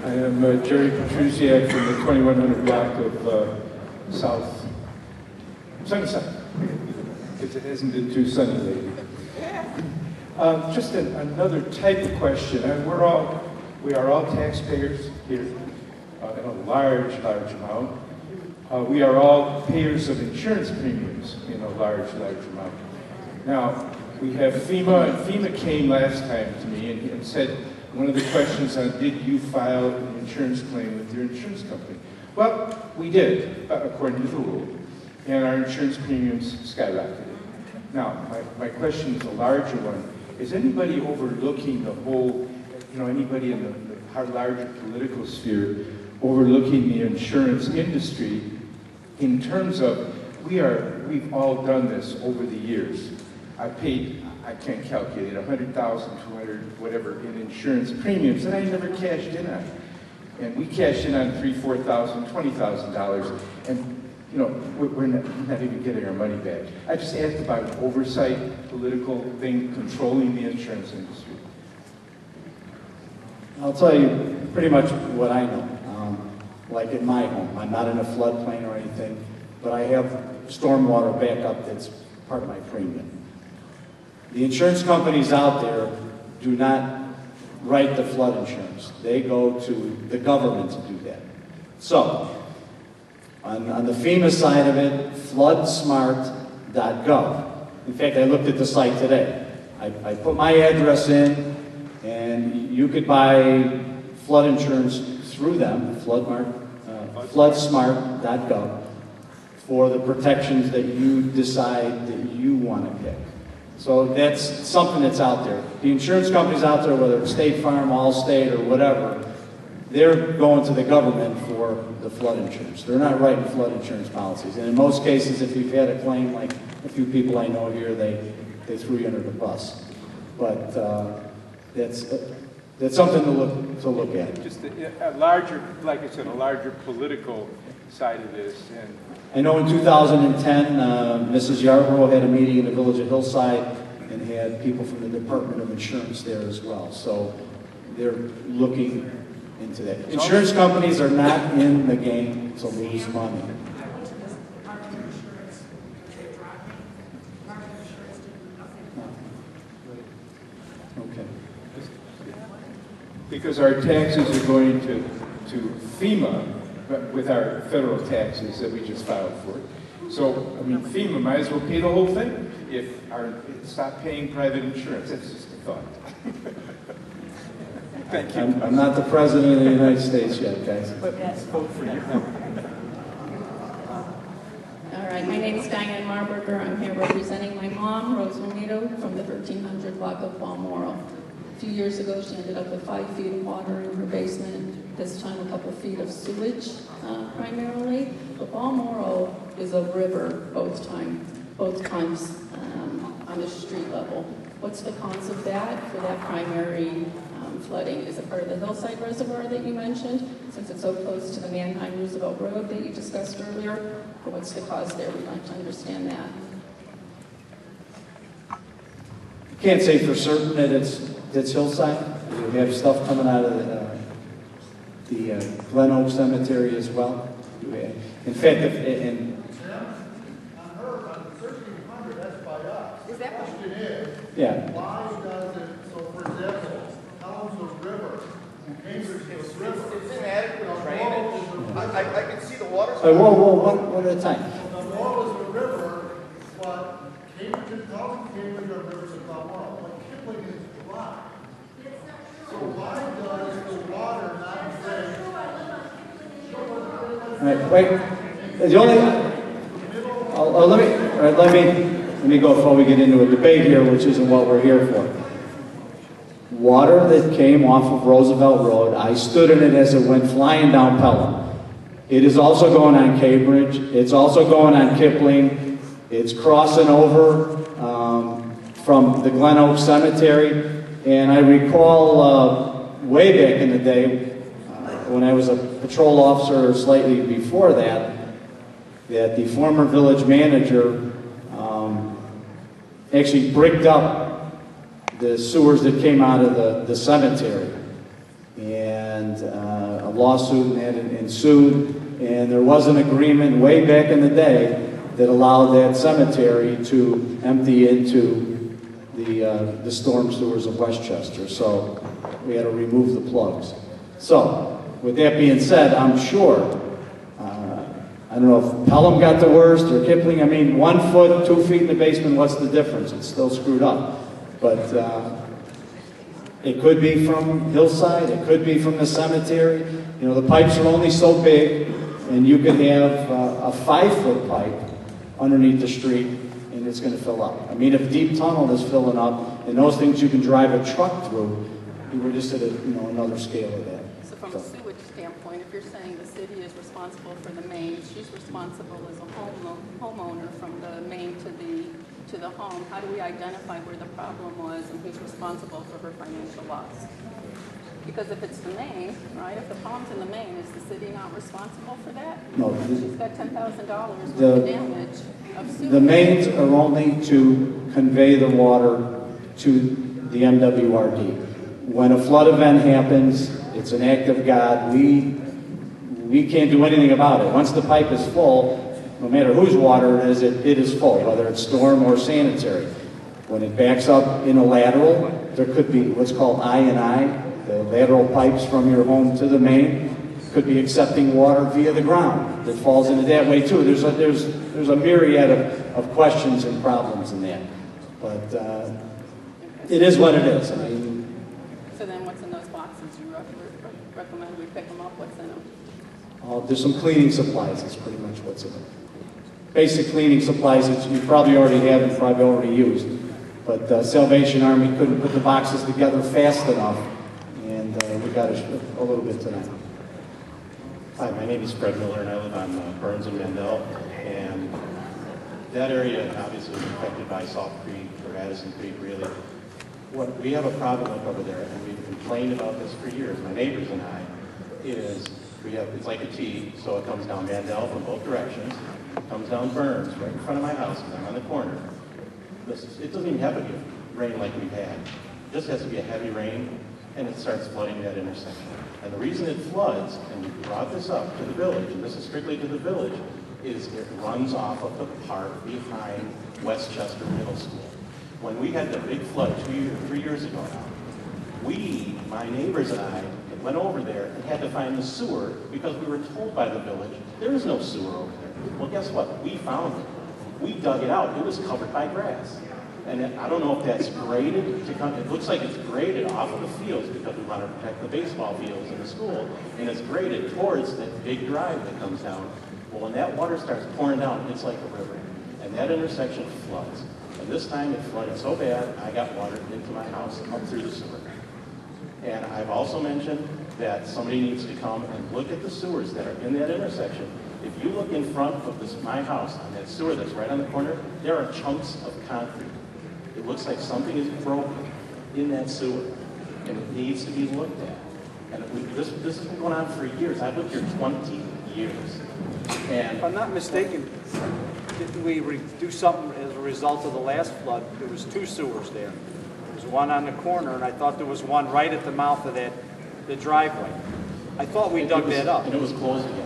Speaker 1: I am Jerry Petrusiak from the 2100 block of South Sunnyside, because it hasn't been too sunny lately. Just another type of question. We are all taxpayers here in a large amount. We are all payers of insurance premiums in a large amount. Now, we have FEMA, and FEMA came last time to me and said, one of the questions on did you file an insurance claim with your insurance company? Well, we did, according to the rule, and our insurance premiums skyrocketed. Now, my question is a larger one. Is anybody overlooking the whole, anybody in the larger political sphere overlooking the insurance industry in terms of we've all done this over the years. I paid, I can't calculate, 100,000, 200, whatever, in insurance premiums, and I never cashed in on it. And we cashed in on $3,000, $4,000, $20,000, and we're not even getting our money back. I just asked about an oversight, political thing controlling the insurance industry.
Speaker 3: I'll tell you pretty much what I know. Like in my home, I'm not in a floodplain or anything, but I have stormwater backup that's part of my premium. The insurance companies out there do not write the flood insurance. They go to the government to do that. So, on the FEMA side of it, floodsmart.gov. In fact, I looked at the site today. I put my address in, and you could buy flood insurance through them, floodsmart.gov, for the protections that you decide that you want to pick. So that's something that's out there. The insurance companies out there, whether it's State Farm, Allstate, or whatever, they're going to the government for the flood insurance. They're not writing flood insurance policies. And in most cases, if you've had a claim, like a few people I know here, they threw you under the bus. But that's something to look at.
Speaker 1: Just a larger, like I said, a larger political side of this. And
Speaker 3: I know in 2010, Mrs. Yarborough had a meeting in the village of Hillside and had people from the Department of Insurance there as well. So they're looking into that. Insurance companies are not in the game to lose money. Okay.
Speaker 1: Because our taxes are going to FEMA, but with our federal taxes that we just filed for. So, I mean, FEMA might as well pay the whole thing if stop paying private insurance. That's just a thought. Thank you.
Speaker 3: I'm not the president of the United States yet, guys.
Speaker 1: Let's vote for you.
Speaker 5: All right, my name is Diane Marburger. I'm here representing my mom, Rose Romito, from the 1300 block of Balmoral. A few years ago, she ended up with 5 feet of water in her basement, this time a couple feet of sewage primarily. But Balmoral is a river both times on the street level. What's the cause of that for that primary flooding? Is it part of the hillside reservoir that you mentioned, since it's so close to the Mannheim-Roosevelt Road that you discussed earlier? Or what's the cause there? We'd like to understand that.
Speaker 3: Can't say for certain that it's hillside. We have stuff coming out of the Glen Oak Cemetery as well. In fact,
Speaker 6: Is that question is,
Speaker 3: yeah.
Speaker 6: why does it, so for example, Helms River, Cambridge Hills River.
Speaker 23: It's inadequate drainage. I can see the water.
Speaker 3: One at a time.
Speaker 6: The Laurel is a river, but Cambridge and Cambridge are rivers of Balmoral, but Kipling is dry. So why does the water not drain?
Speaker 3: All right, wait. The only, let me go before we get into a debate here, which isn't what we're here for. Water that came off of Roosevelt Road, I stood in it as it went flying down Pelham. It is also going on Cambridge. It's also going on Kipling. It's crossing over from the Glen Oak Cemetery. And I recall way back in the day, when I was a patrol officer or slightly before that the former village manager actually bricked up the sewers that came out of the cemetery. And a lawsuit had ensued, and there was an agreement way back in the day that allowed that cemetery to empty into the storm sewers of Westchester. So we had to remove the plugs. So, with that being said, I'm sure, I don't know if Pelham got the worst or Kipling. I mean, 1 foot, 2 feet in the basement, what's the difference? It's still screwed up. But it could be from hillside, it could be from the cemetery. You know, the pipes are only so big, and you can have a 5-foot pipe underneath the street, and it's going to fill up. I mean, if Deep Tunnel is filling up, and those things you can drive a truck through, we're just at another scale of that.
Speaker 5: So from a sewage standpoint, if you're saying the city is responsible for the main, she's responsible as a homeowner from the main to the home. How do we identify where the problem was and who's responsible for her financial loss? Because if it's the main, right, if the problem's in the main, is the city not responsible for that?
Speaker 3: No.
Speaker 5: She's got $10,000 worth of damage of sewage.
Speaker 3: The mains are only to convey the water to the MWRD. When a flood event happens, it's an act of God. We can't do anything about it. Once the pipe is full, no matter whose water it is full, whether it's storm or sanitary. When it backs up in a lateral, there could be what's called I&I, the lateral pipes from your home to the main, could be accepting water via the ground that falls into that way too. There's a myriad of questions and problems in that. But it is what it is. I mean,
Speaker 5: so then what's in those boxes? You recommend we pick them up? What's in them?
Speaker 3: there's some cleaning supplies. That's pretty much what's in it. Basic cleaning supplies that you probably already have and probably already used. But Salvation Army couldn't put the boxes together fast enough, and we got a little bit tonight.
Speaker 24: Hi, my name is Fred Miller, and I live on Burns and Mandel. And that area obviously is affected by Salt Creek or Addison Creek, really. What we have a problem with over there, and we've complained about this for years, my neighbors and I, is it's like a T, so it comes down Mandel from both directions, comes down Burns right in front of my house, because I'm on the corner. It doesn't even have to be rain like we've had. It just has to be a heavy rain, and it starts flooding that intersection. And the reason it floods, and we brought this up to the village, and this is strictly to the village, is it runs off of the park behind Westchester Middle School. When we had the big flood 3 years ago now, my neighbors and I, went over there and had to find the sewer because we were told by the village there is no sewer over there. Well, guess what? We found it. We dug it out. It was covered by grass. And I don't know if that's graded to come. It looks like it's graded off of the fields because we want to protect the baseball fields in the school, and it's graded towards that big drive that comes down. Well, when that water starts pouring down, it's like a river, and that intersection floods. And this time it flooded so bad, I got water into my house up through the sewer. And I've also mentioned that somebody needs to come and look at the sewers that are in that intersection. If you look in front of my house on that sewer that's right on the corner, there are chunks of concrete. It looks like something is broken in that sewer, and it needs to be looked at. And this has been going on for years. I've lived here 20 years. And
Speaker 3: if I'm not mistaken, didn't we do something as a result of the last flood? There was 2 sewers there. There was one on the corner, and I thought there was one right at the mouth of the driveway. I thought we dug that up.
Speaker 24: And it was closed again.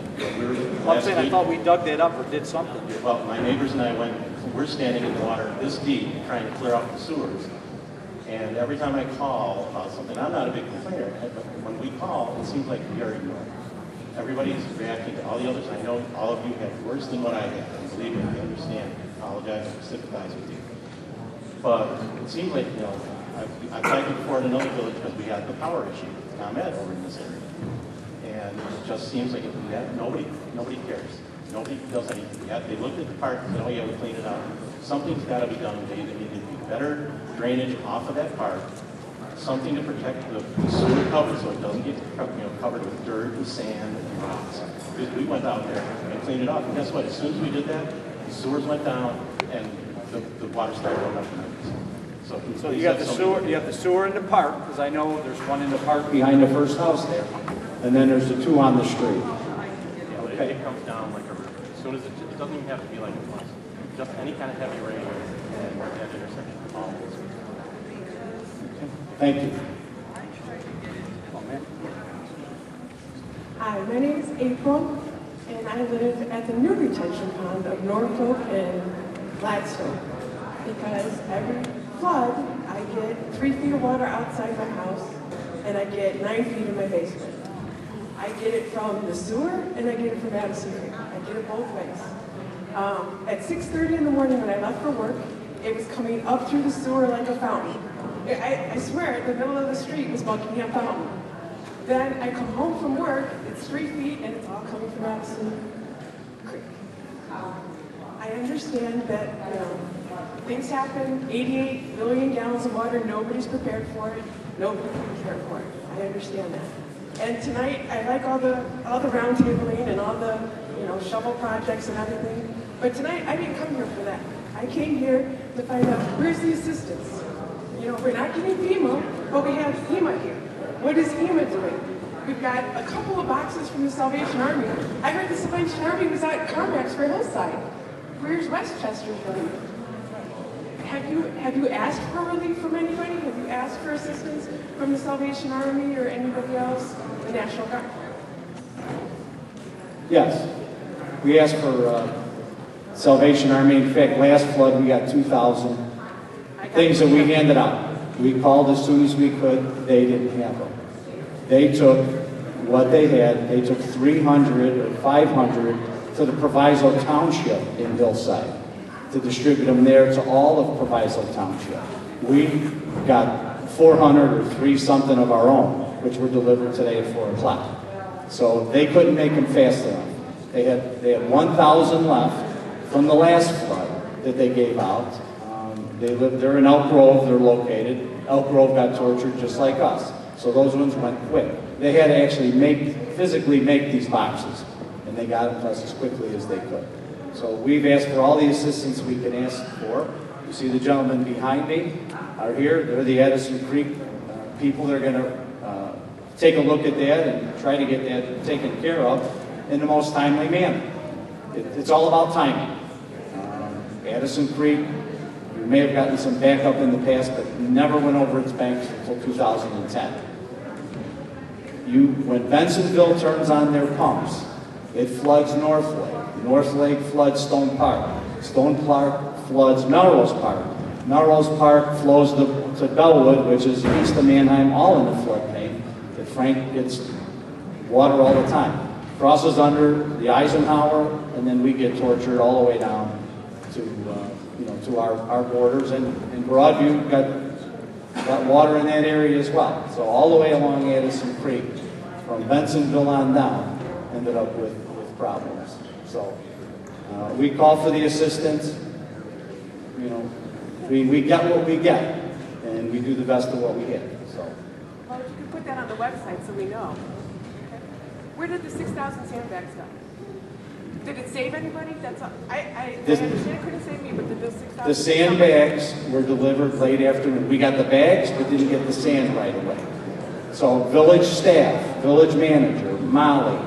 Speaker 3: I'm saying I thought we dug that up or did something.
Speaker 24: Well, my neighbors and I we're standing in the water this deep trying to clear out the sewers. And every time I call about something, I'm not a big complainer, but when we call, it seems like we are ignored. Everybody's reacting to all the others. I know all of you have worse than what I have. And believe me, I understand. I apologize and sympathize with you. But it seems like, I've tried before in another village because we had the power issue with ComEd over in this area. And it just seems like nobody cares. Nobody does anything. They looked at the park and said, oh yeah, we cleaned it out. Something's got to be done. There needs to be better drainage off of that park, something to protect the sewer cover so it doesn't get covered with dirt and sand and rocks. Because we went out there and cleaned it off. And guess what? As soon as we did that, the sewers went down and the water started going up.
Speaker 3: So you got the sewer. You have the sewer in the park, because I know there's one in the park behind the first house there, and then there's the 2 on the street.
Speaker 24: Yeah, but it comes down like a river. As soon as it doesn't even have to be like a flood. Just any kind of heavy rain and that intersection always.
Speaker 3: Thank you.
Speaker 19: Hi, my name is April, and I live at the new retention pond of Norfolk and Gladstone. Because every flood, I get 3 feet of water outside my house, and I get 9 feet in my basement. I get it from the sewer, and I get it from Addison Creek. I get it both ways. At 6:30 in the morning when I left for work, it was coming up through the sewer like a fountain. I swear, the middle of the street was Buckingham Fountain. Then I come home from work, it's 3 feet, and it's all coming from Addison Creek. I understand that, things happen, 88 million gallons of water, nobody's prepared for it, nobody can care for it. I understand that. And tonight, I like all the round tabling and all the, shovel projects and everything. But tonight, I didn't come here for that. I came here to find out, where's the assistance? We're not getting FEMA, but we have HEMA here. What is HEMA doing? We've got a couple of boxes from the Salvation Army. I heard the Salvation Army was out at Carmack's for Hillside. Where's Westchester's relief? Have you asked for relief from anybody? Have you asked for assistance from the Salvation Army or anybody else? The National Guard?
Speaker 3: Yes. We asked for Salvation Army. In fact, last flood we got 2,000 things that we handed out. We called as soon as we could. They didn't have them. They took what they had. They took 300 or 500 to the Proviso Township in Hillside to distribute them there to all of Proviso Township. We got 400 or 3 something of our own, which were delivered today at 4 o'clock. So they couldn't make them fast enough. They had 1,000 left from the last flood that they gave out. They're in Elk Grove, they're located. Elk Grove got tortured just like us. So those ones went quick. They had to actually physically make these boxes, and they got them to us as quickly as they could. So we've asked for all the assistance we can ask for. You see the gentlemen behind me are here. They're the Addison Creek people. They're going to take a look at that and try to get that taken care of in the most timely manner. It's all about timing. Addison Creek, we may have gotten some backup in the past, but never went over its banks until 2010. When Bensonville turns on their pumps, it floods North Lake. North Lake floods Stone Park. Stone Park floods Melrose Park. Melrose Park flows to Bellwood, which is east of Manheim, all in the floodplain. That Frank gets water all the time. Crosses under the Eisenhower, and then we get tortured all the way down to our borders. And Broadview got water in that area as well. So all the way along Addison Creek, from Bensonville on down, ended up with problems. So we call for the assistance. We get what we get, and we do the best of what we get. So.
Speaker 2: Well, if you could put that on the website so we know. Okay. Where did the 6,000 sandbags go? Did it save anybody? That's all. I understand it couldn't save me, but did the 6,000?
Speaker 3: The sandbags were delivered late afternoon. We got the bags, but didn't get the sand right away. So village staff, village manager, Molly,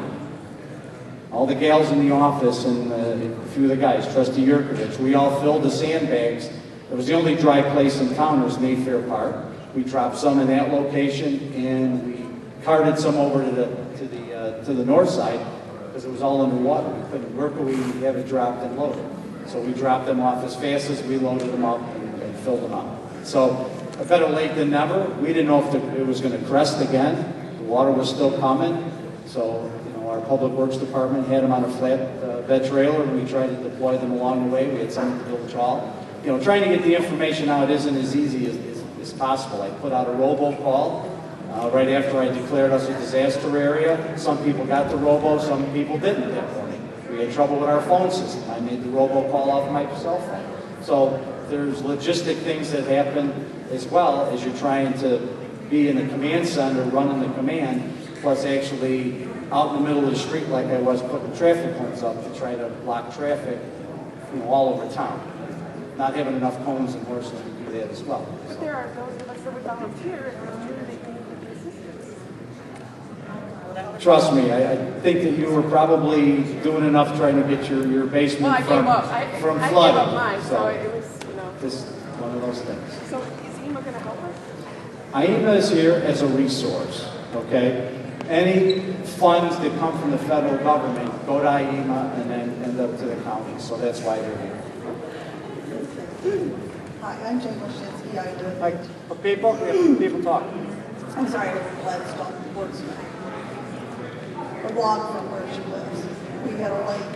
Speaker 3: all the gals in the office, and a few of the guys, Trustee Yurkovich, we all filled the sandbags. It was the only dry place in town was Mayfair Park. We dropped some in that location, and we carted some over to the north side because it was all underwater. Where could we have it dropped and loaded? So we dropped them off as fast as we loaded them up and filled them up. So better late than never. We didn't know if it was going to crest again. The water was still coming. So our Public Works Department had them on a flat bed trailer, and we tried to deploy them along the way. We had some at the village hall. Trying to get the information out isn't as easy as possible. I put out a robocall right after I declared us a disaster area. Some people got the robo, some people didn't that morning. We had trouble with our phone system. I made the robocall off my cell phone. So there's logistic things that happen as well as you're trying to be in the command center, running the command, plus actually out in the middle of the street like I was putting traffic cones up to try to block traffic all over town. Not having enough cones and horses to do that as well.
Speaker 2: But there are those of us that would volunteer and do the assistance.
Speaker 3: Trust me, I think that you were probably doing enough trying to get your basement from flooding.
Speaker 2: I gave up mine, so it was,
Speaker 3: Just one of those things.
Speaker 2: So is EMA going to help us?
Speaker 3: IEMA is here as a resource, okay? Any funds that come from the federal government go to IEMA and then end up to the county, so that's why they're here.
Speaker 4: Hi, I'm Jane Washinsky. I live.
Speaker 3: People talk.
Speaker 4: I'm sorry, I live in Gladstone, Portsmouth. A block from where she lives. We had a lake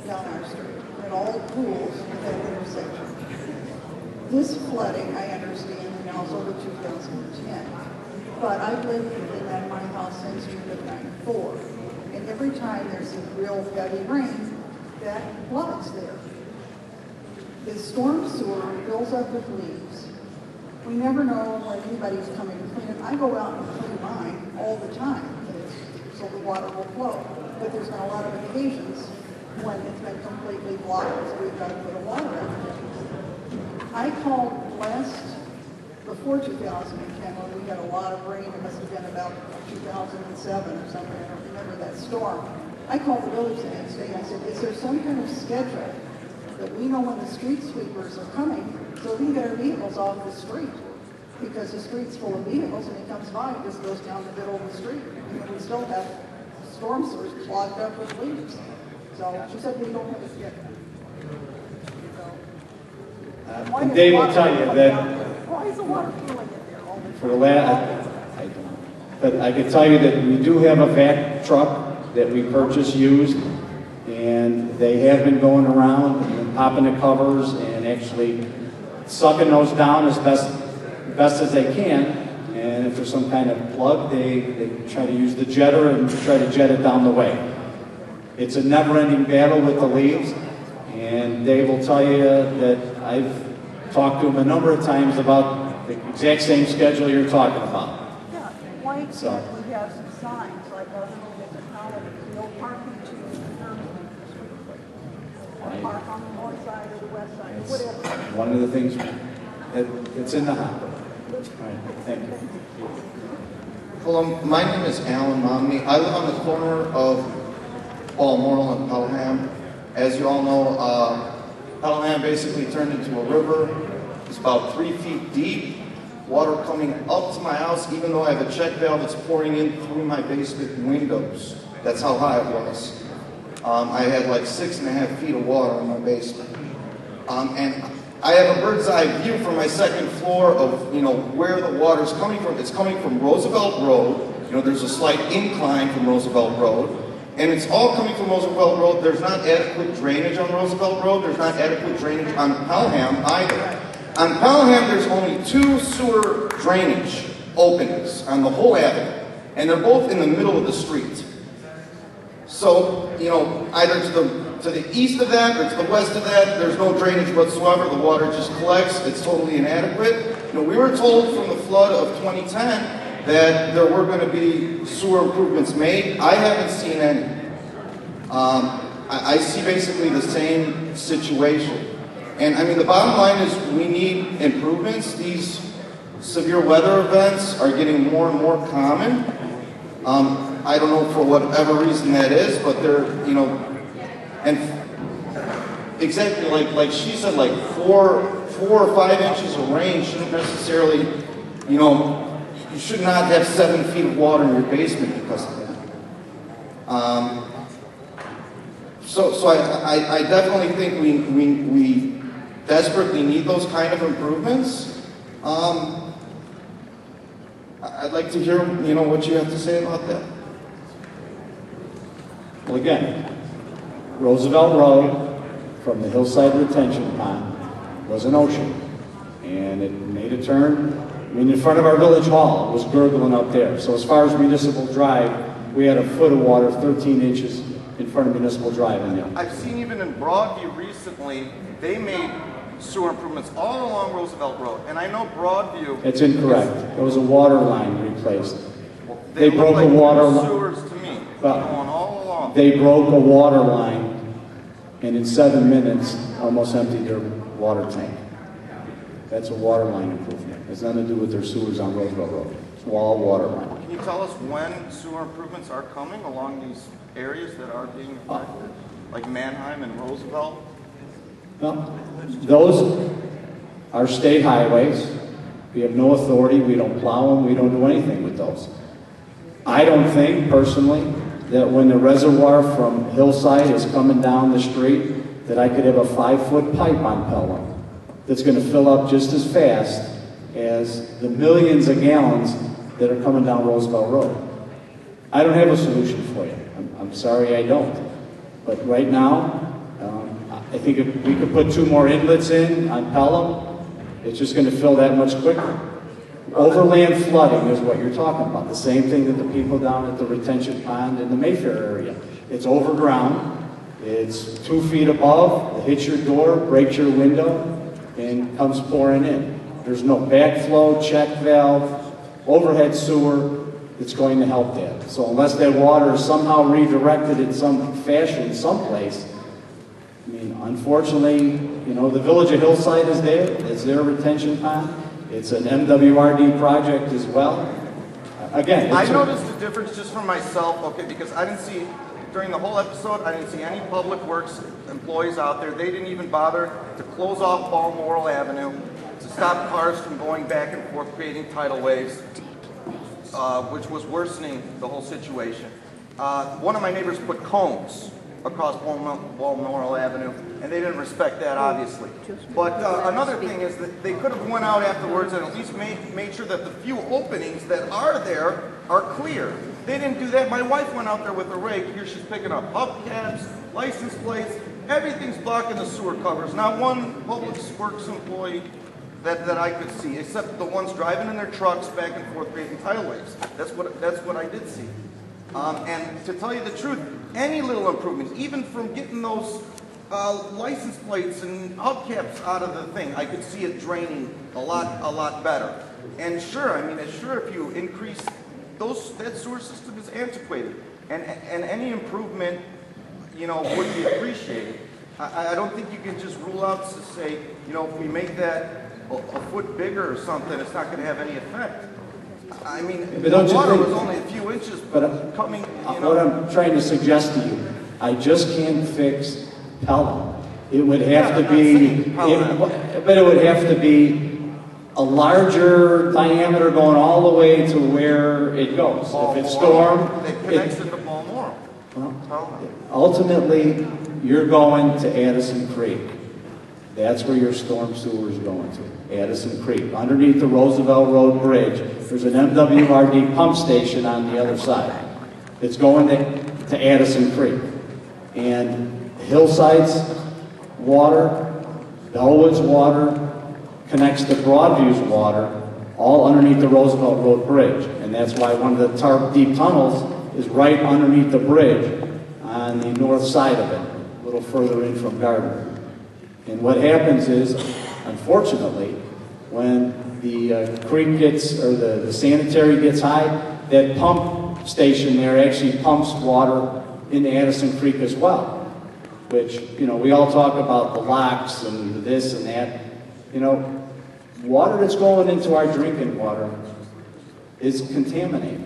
Speaker 4: down our street. We had all the pools at that intersection. This flooding, I understand, now is over 2010. But I've lived in my house since June of '94. And every time there's a real heavy rain, that floods there. The storm sewer fills up with leaves. We never know when anybody's coming to clean it. I go out and clean mine all the time so the water will flow. But there's been a lot of occasions when it's been completely blocked, so we've got to put a water out. I called before 2010 when we had a lot of rain. It must have been about 2007 or something. I don't remember that storm. I called the village the next day and I said, is there some kind of schedule that we know when the street sweepers are coming so we can get our vehicles off the street? Because the street's full of vehicles and he comes by and just goes down the middle of the street. And we still have storm sewers clogged up with leaves. So she said we don't have a schedule.
Speaker 3: And Dave will tell you that
Speaker 4: Why is the water flowing in there all the time?
Speaker 3: for the last, but I can tell you that we do have a vac truck that we purchased used, and they have been going around and popping the covers and actually sucking those down as best as they can. And if there's some kind of plug, they try to use the jetter and try to jet it down the way. It's a never-ending battle with the leaves, and Dave will tell you that I've talked to him a number of times about the exact same schedule you're talking about.
Speaker 4: Yeah, why can't we have some signs like our little municipality, no parking to park on the north side or the west side, or whatever.
Speaker 3: One of the things that's in the hopper. All right, thank you.
Speaker 7: Hello, my name is Alan Momney. I live on the corner of Balmoral and Pelham. As you all know, Pelham basically turned into a river. It's about 3 feet deep. water coming up to my house, even though I have a check valve that's pouring in through my basement windows. That's how high it was. I had like 6.5 feet of water in my basement. And I have a bird's eye view from my second floor of, where the water's coming from. It's coming from Roosevelt Road. There's a slight incline from Roosevelt Road. And it's all coming from Roosevelt Road. There's not adequate drainage on Roosevelt Road. There's not adequate drainage on Pelham either. On Pelham, there's only 2 sewer drainage openings on the whole avenue. And they're both in the middle of the street. So, either to the east of that or to the west of that, there's no drainage whatsoever. The water just collects. It's totally inadequate. We were told from the flood of 2010 that there were going to be sewer improvements made. I haven't seen any. I see basically the same situation. And I mean, the bottom line is we need improvements. These severe weather events are getting more and more common. I don't know for whatever reason that is, but they're, and exactly like she said, like 4 or 5 inches of rain shouldn't necessarily, you should not have 7 feet of water in your basement because of that. So I definitely think we desperately need those kind of improvements. I'd like to hear, what you have to say about that.
Speaker 3: Well, again, Roosevelt Road from the hillside retention pond was an ocean. And it made a turn. I mean, in front of our village hall, it was gurgling up there. So as far as Municipal Drive, we had a foot of water, 13 inches in front of Municipal Drive in there.
Speaker 7: I've seen even in Broadview recently, they made sewer improvements all along Roosevelt Road. And I know Broadview...
Speaker 3: It's incorrect. There was a water line replaced.
Speaker 7: They
Speaker 3: broke
Speaker 7: like
Speaker 3: a water line.
Speaker 7: Sewers to me, going all along.
Speaker 3: They broke a water line, and in 7 minutes, almost emptied their water tank. That's a water line improvement. It has nothing to do with their sewers on Roosevelt Road. It's all water line.
Speaker 7: Can you tell us when sewer improvements are coming along these areas that are being affected? Like Manheim and Roosevelt?
Speaker 3: No, those are state highways. We have no authority. We don't plow them. We don't do anything with those. I don't think, personally, that when the reservoir from Hillside is coming down the street, that I could have a 5-foot pipe on Pelham that's going to fill up just as fast as the millions of gallons that are coming down Roosevelt Road. I don't have a solution for you. I'm sorry I don't. But right now, I think if we could put 2 more inlets in on Pelham, it's just going to fill that much quicker. Overland flooding is what you're talking about. The same thing that the people down at the retention pond in the Mayfair area. It's overground. It's 2 feet above. It hits your door, breaks your window, and comes pouring in. There's no backflow, check valve, overhead sewer that's going to help that. So unless that water is somehow redirected in some fashion someplace, I mean, unfortunately, the village of Hillside is there. It's their retention pond. It's an MWRD project as well. Again,
Speaker 7: I noticed the difference just for myself, okay, because I didn't see, during the whole episode, I didn't see any public works employees out there. They didn't even bother to close off Balmoral Avenue to stop cars from going back and forth, creating tidal waves, which was worsening the whole situation. One of my neighbors put cones across Balmoral Avenue, and they didn't respect that, obviously. But another thing is that they could have went out afterwards and at least made sure that the few openings that are there are clear. They didn't do that. My wife went out there with a rake. Here she's picking up hubcaps, license plates. Everything's blocking the sewer covers. Not one public works employee that I could see, except the ones driving in their trucks back and forth creating tidal waves. That's what I did see. And to tell you the truth, any little improvement, even from getting those license plates and hubcaps out of the thing, I could see it draining a lot better. And sure, if you increase that sewer system is antiquated, and any improvement, would be appreciated. I don't think you can just rule out to say, if we make that a foot bigger or something, it's not going to have any effect. I mean, the water was only a few inches coming,
Speaker 3: What I'm trying to suggest to you, I just can't fix Pelham. It would have to be, but it would have to be a larger diameter going all the way to where it goes. If it's storm,
Speaker 7: It connects into Balmoral.
Speaker 3: ultimately, you're going to Addison Creek. That's where your storm sewer is going to, Addison Creek. Underneath the Roosevelt Road Bridge, there's an MWRD pump station on the other side. It's going to Addison Creek. And Hillside's water, Bellwood's water, connects to Broadview's water, all underneath the Roosevelt Road Bridge. And that's why one of the deep tunnels is right underneath the bridge on the north side of it, a little further in from Gardner. And what happens is, unfortunately, when the creek gets, or the sanitary gets high, that pump station there actually pumps water into Addison Creek as well. Which, you know, we all talk about the locks and this and that. You know, water that's going into our drinking water is contaminated.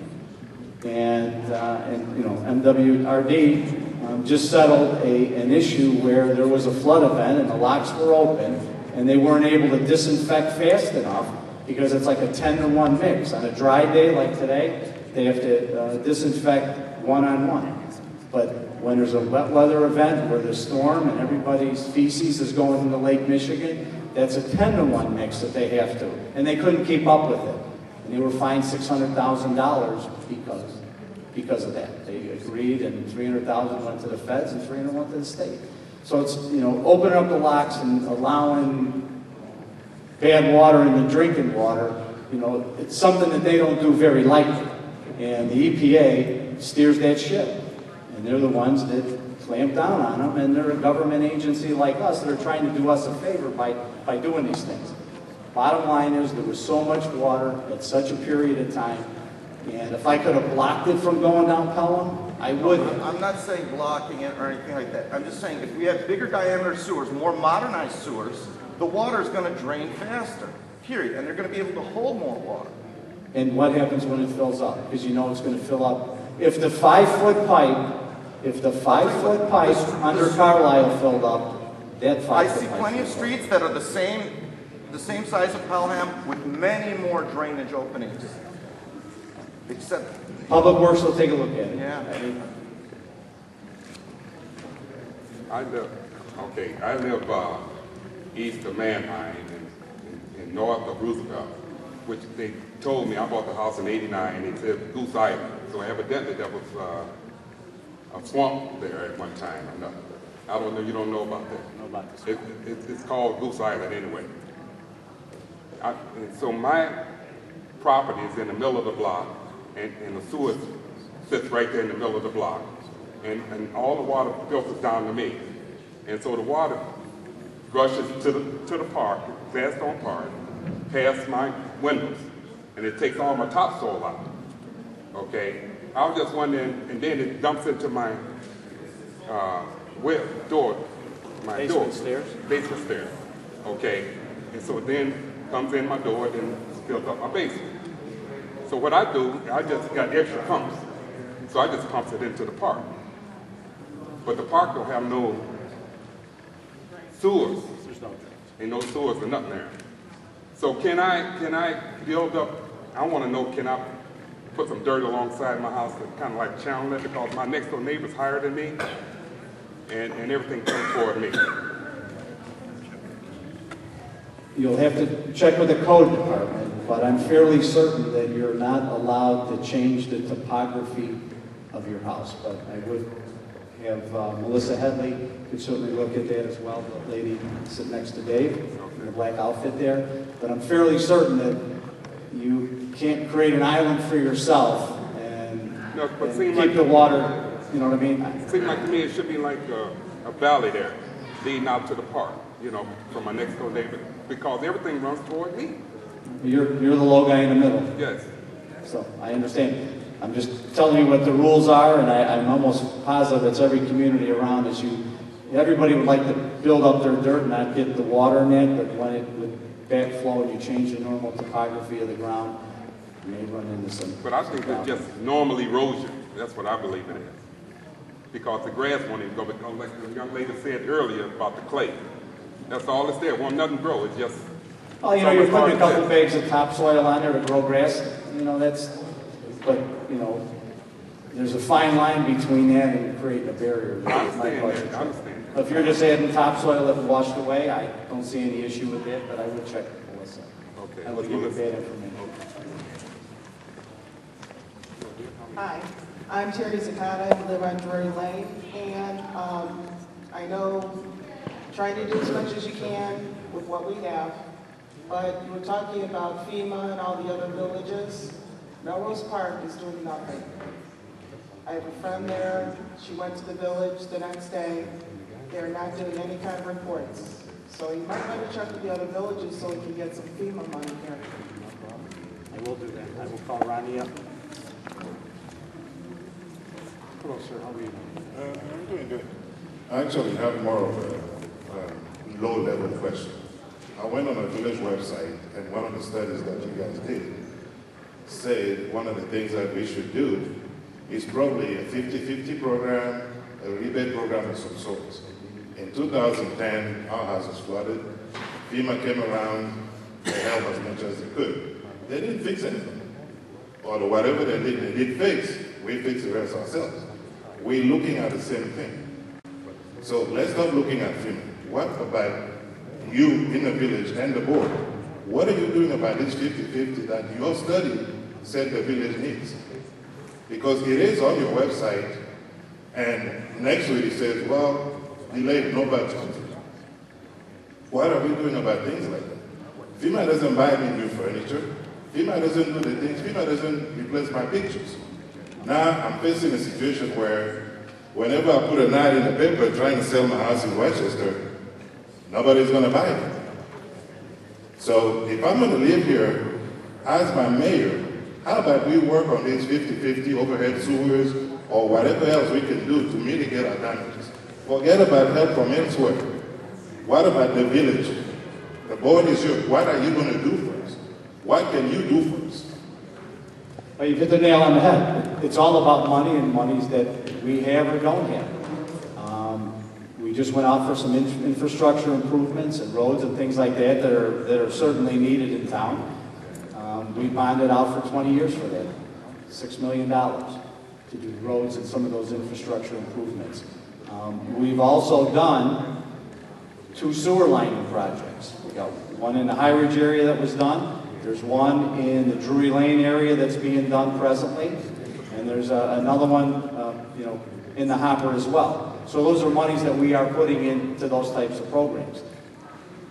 Speaker 3: And you know, MWRD just settled an issue where there was a flood event and the locks were open and they weren't able to disinfect fast enough because it's like a 10-to-1 mix. On a dry day like today, they have to disinfect one-on-one. But when there's a wet weather event where there's storm and everybody's feces is going into Lake Michigan, that's a 10-to-1 mix that they have to. And they couldn't keep up with it. And they were fined $600,000 because of that. They agreed, and $300,000 went to the feds and $300,000 went to the state. So it's, you know, opening up the locks and allowing bad water in the drinking water, you know, it's something that they don't do very lightly. And the EPA steers that ship. And they're the ones that clamp down on them, and they're a government agency like us that are trying to do us a favor by doing these things. Bottom line is, there was so much water at such a period of time, and if I could have blocked it from going down Pelham, I would have.
Speaker 7: I'm not saying blocking it or anything like that. I'm just saying if we have bigger diameter sewers, more modernized sewers, the water is going to drain faster, period. And they're going to be able to hold more water.
Speaker 3: And what happens when it fills up? Because you know it's going to fill up. If the 5-foot pipe, under Carlisle filled up, that 5-foot pipe.
Speaker 7: I see plenty of streets that are the same size of Pelham with many more drainage openings. Except
Speaker 3: Public Works will take a look at it.
Speaker 7: Yeah.
Speaker 9: I live east of Manheim and north of Roosevelt, which they told me, I bought the house in '89, and it said Goose Island. So evidently there was a swamp there at one time or nothing. I don't know, you don't know about that?
Speaker 3: Know about this.
Speaker 9: It's called Goose Island anyway. And so my property is in the middle of the block, and the sewer sits right there in the middle of the block. And all the water filters down to me. And so the water rushes to the park, Gladstone Park, past my windows. And it takes all my topsoil out. Okay? I was just wondering, and then it dumps into my basement stairs. Okay? And so it then comes in my door and fills up my basement. So what I do, I just got extra pumps. So I just pumps it into the park. But the park don't have no sewers. Ain't no sewers or nothing there. So can I build up, I want to know, can I put some dirt alongside my house to kind of like channel it, because my next door neighbor's higher than me, and everything comes toward me.
Speaker 3: You'll have to check with the code department, but I'm fairly certain that you're not allowed to change the topography of your house. But I would have Melissa Headley could certainly look at that as well, the lady sitting next to Dave in the black outfit there. But I'm fairly certain that you can't create an island for yourself and keep the water, you know what I mean?
Speaker 9: It seems like to me it should be like a valley there, leading out to the park, you know, from my next door neighbor, because everything runs toward me.
Speaker 3: You're the low guy in the middle.
Speaker 9: Yes.
Speaker 3: So I understand. I'm just telling you what the rules are, and I'm almost positive it's every community around us. Everybody would like to build up their dirt and not get the water in it, but when it would backflow and you change the normal topography of the ground, you may run into some.
Speaker 9: But I think it's just normal erosion. That's what I believe it is. Because the grass won't even go, because like the young lady said earlier about the clay. That's all it's there. Won't nothing grow. It's just
Speaker 3: Well, you know, you're putting a couple bags of topsoil on there to grow grass, you know, but, you know, there's a fine line between that and creating a barrier.
Speaker 9: I understand.
Speaker 3: If you're just adding topsoil that washed away, I don't see any issue with it, but I would check with Melissa.
Speaker 9: Okay.
Speaker 3: I would give you bad information.
Speaker 10: Hi, I'm Terry Zakata. I live on Drury Lane, and I know trying to do as much as you can with what we have, but you were talking about FEMA and all the other villages. Melrose Park is doing nothing. I have a friend there. She went to the village the next day. They're not doing any kind of reports. So you might want to check with the other villages so we can get some FEMA money here.
Speaker 18: I will do that. I will call Ronnie up. Hello, sir. How are you?
Speaker 11: I'm doing good. I actually have more of a low-level question. I went on a village website, and one of the studies that you guys did said one of the things that we should do is probably a 50-50 program, a rebate program of some sorts. In 2010, our house was flooded. FEMA came around, they helped as much as they could. They didn't fix anything. Or whatever they did fix, we fixed the rest ourselves. We're looking at the same thing. So let's stop looking at FEMA. What about you in the village and the board? What are you doing about this 50-50 that your study said the village needs? Because it is on your website, and next to it it says, well, delayed, no budget. What are we doing about things like that? FEMA doesn't buy me new furniture. FEMA doesn't do the things. FEMA doesn't replace my pictures. Now I'm facing a situation where whenever I put an ad in the paper trying to sell my house in Westchester, nobody's going to buy it. So if I'm going to live here as my mayor, how about we work on these 50-50 overhead sewers or whatever else we can do to mitigate our damages? Forget about help from elsewhere. What about the village? The board is yours. What are you going to do first? What can you do first?
Speaker 3: Well, you hit the nail on the head. It's all about money and monies that we have or don't have. We just went out for some infrastructure improvements and roads and things like that that are certainly needed in town. We bonded out for 20 years for that, $6 million to do roads and some of those infrastructure improvements. We've also done 2 sewer lining projects. We got one in the High Ridge area that was done. There's one in the Drury Lane area that's being done presently, and there's another one, in the hopper as well. So those are monies that we are putting into those types of programs.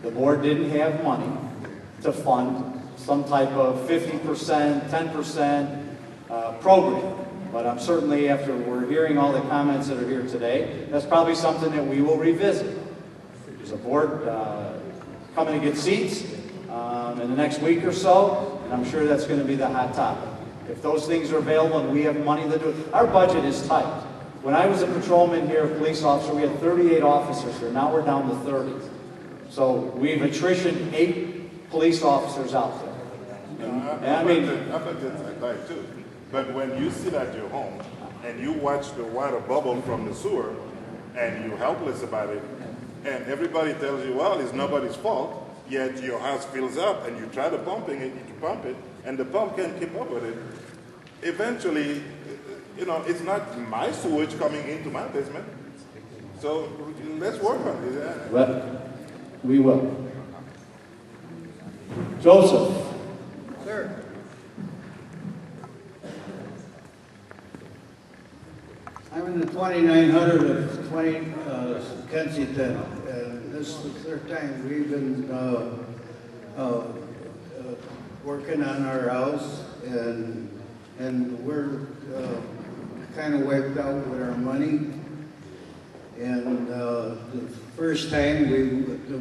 Speaker 3: The board didn't have money to fund some type of 50%, 10% program, but I'm certainly, after we're hearing all the comments that are here today, that's probably something that we will revisit. There's a board coming to get seats in the next week or so, and I'm sure that's going to be the hot topic. If those things are available and we have money to do it, our budget is tight. When I was a patrolman here, a police officer, we had 38 officers here. Now we're down to 30. So we've attritioned 8 police officers out there.
Speaker 11: I bet that's like too. But when you sit at your home and you watch the water bubble from the sewer and you're helpless about it, and everybody tells you, well, it's nobody's fault, yet your house fills up and you try to pump it, and the pump can't keep up with it, eventually, it's not my sewage coming into my basement. So let's work on this.
Speaker 3: Well, we will. Joseph.
Speaker 17: Sir. I'm in the 2900 of 20 Kensington, and this is the third time we've been working on our house, and we're kind of wiped out with our money. And the first time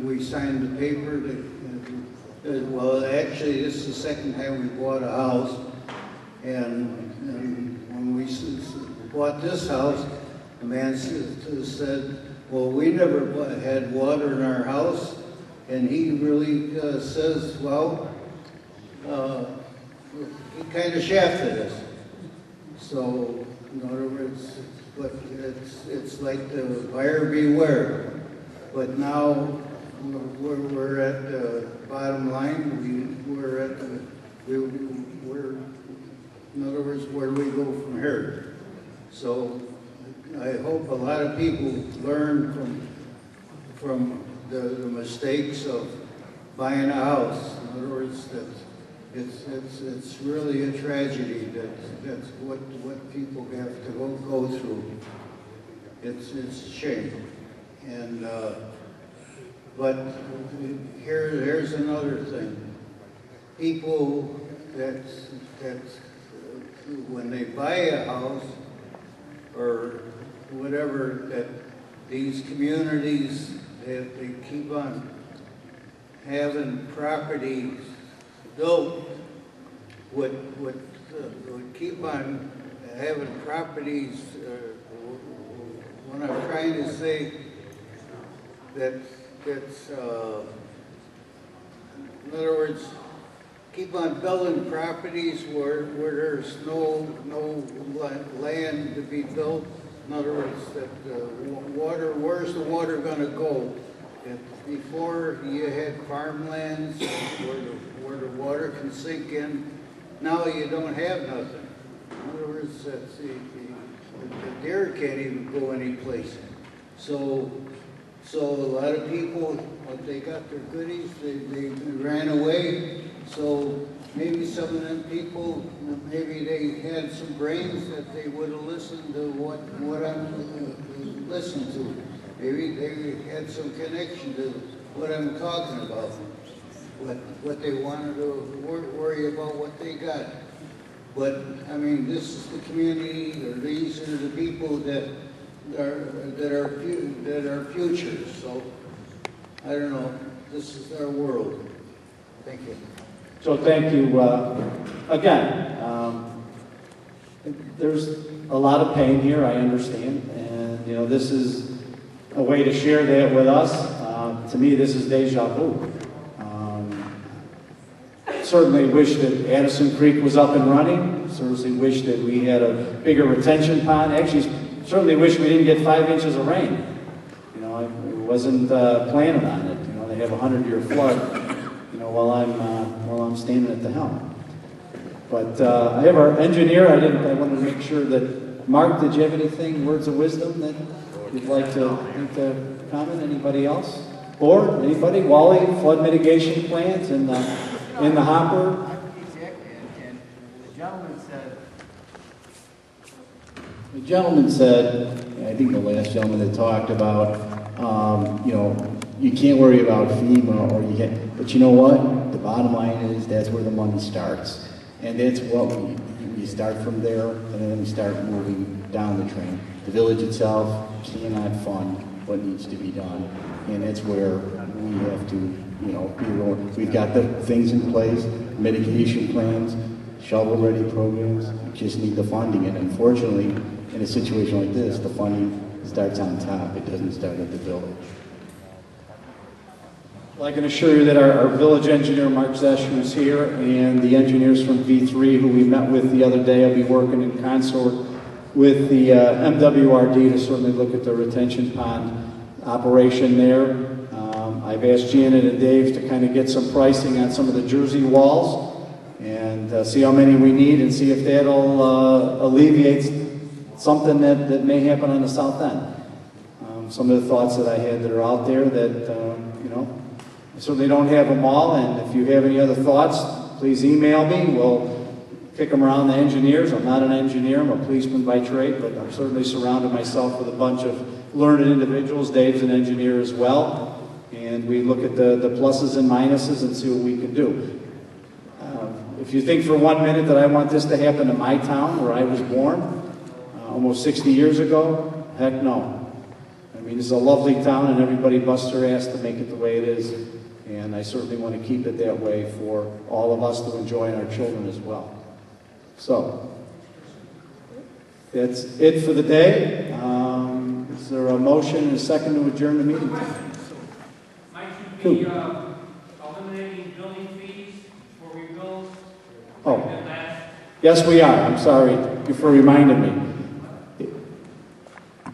Speaker 17: we signed the paper, well, actually, this is the second time we bought a house, and when we bought this house, the man said, well, we never had water in our house, and he really says, well, he kind of shafted us. So, in other words, but it's like the buyer beware. But now
Speaker 12: we're at the bottom line. We're at the, we're, in other words, where do we go from here? So I hope a lot of people learn from the mistakes of buying a house. In other words, that it's really a tragedy. That's what people have to go through. It's a shame. And but here's another thing. People that when they buy a house or whatever, that these communities, they keep on having properties built, would keep on having properties. What I'm trying to say, that's in other words, keep on building properties where there's no land to be built. In other words, that water, where's the water going to go? And before you had farmlands where the water can sink in. Now you don't have nothing. In other words, the deer can't even go any place. So a lot of people, they got their goodies, they ran away. So maybe some of them people, maybe they had some brains that they would have listened to what I'm listening to. Maybe they had some connection to what I'm talking about, what they wanted to worry about what they got. But I mean, this is the community, or these are the people that are futures. So I don't know. This is our world. Thank you.
Speaker 3: So thank you again. There's a lot of pain here, I understand, and you know this is a way to share that with us. To me, this is deja vu. Certainly wish that Addison Creek was up and running. Certainly wish that we had a bigger retention pond. Actually, certainly wish we didn't get 5 inches of rain. You know, I wasn't planning on it. You know, they have a 100-year flood. You know, while I'm standing at the helm. But I have our engineer. I wanted to make sure that Mark. Did you have anything, words of wisdom that you'd like to comment? Anybody else? Board? Anybody? Wally? Flood mitigation plans in the hopper.
Speaker 13: Exactly. And the gentleman said, I think the last gentleman that talked about, you know, you can't worry about FEMA, or you can't, but you know what? The bottom line is that's where the money starts. And that's what we start from there, and then we start moving down the train. The village itself cannot fund what needs to be done, and that's where we have to, you know, we've got the things in place, mitigation plans, shovel-ready programs, we just need the funding. And unfortunately, in a situation like this, the funding starts on top, it doesn't start at the village.
Speaker 3: Well, I can assure you that our village engineer, Mark Zesch, who's here, and the engineers from V3 who we met with the other day, will be working in consort with the MWRD to certainly look at the retention pond operation there. I've asked Janet and Dave to kind of get some pricing on some of the Jersey walls and see how many we need and see if that'll alleviate something that may happen on the south end. Some of the thoughts that I had that are out there that, you know, I certainly don't have them all, and if you have any other thoughts, please email me. We'll kick them around the engineers. I'm not an engineer, I'm a policeman by trade, but I'm certainly surrounded myself with a bunch of learned individuals. Dave's an engineer as well, and we look at the pluses and minuses and see what we can do. If you think for 1 minute that I want this to happen in my town where I was born almost 60 years ago, heck no. I mean, this is a lovely town and everybody busts their ass to make it the way it is. And I certainly want to keep it that way for all of us to enjoy and our children as well. So, that's it for the day. Is there a motion and a second to adjourn the meeting?
Speaker 14: Might you be eliminating building fees for rebuilds?
Speaker 3: Oh, yes we are. I'm sorry for reminding me.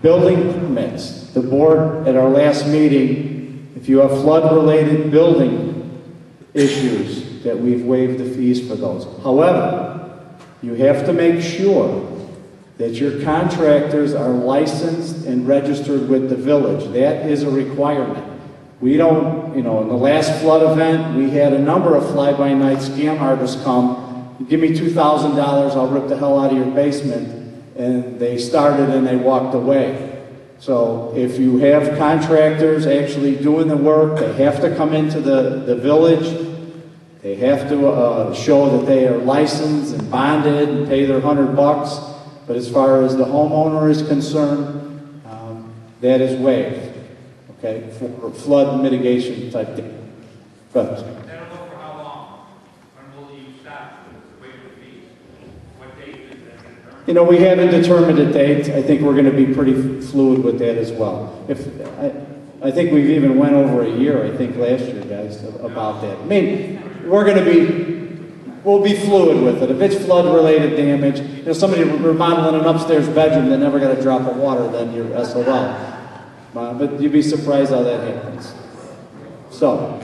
Speaker 3: Building permits. The board at our last meeting, if If you have flood-related building issues, that we've waived the fees for those. However, you have to make sure that your contractors are licensed and registered with the village. That is a requirement. We don't, in the last flood event, we had a number of fly-by-night scam artists come, give me $2,000, I'll rip the hell out of your basement, and they started and they walked away. So if you have contractors actually doing the work, they have to come into the village, they have to show that they are licensed and bonded and pay their $100. But as far as the homeowner is concerned, that is waived, okay, for flood mitigation type thing. But
Speaker 14: That'll go for how long? When will you stop waiving the fees? What date is that?
Speaker 3: we haven't determined a date. I think we're going to be pretty fluid with that as well. I think we've even went over a year, I think, last year, guys, about that. I mean, we'll be fluid with it. If it's flood-related damage, somebody remodeling an upstairs bedroom that never got a drop of water, then you're SOL. But you'd be surprised how that happens. So,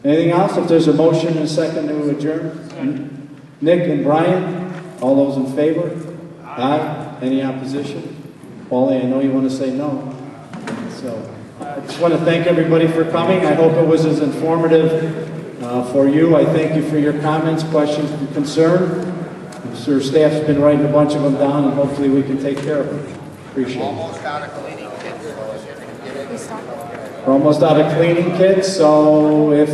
Speaker 3: anything else? If there's a motion and a second to adjourn? Nick and Brian, all those in favor? Aye. Any opposition? Paulie, I know you want to say no. So, I just want to thank everybody for coming. I hope it was as informative for you. I thank you for your comments, questions, and concern. I'm sure staff's been writing a bunch of them down, and hopefully we can take care of them. Appreciate it.
Speaker 15: Almost out of cleaning kits.
Speaker 3: We're almost out of cleaning kits, so if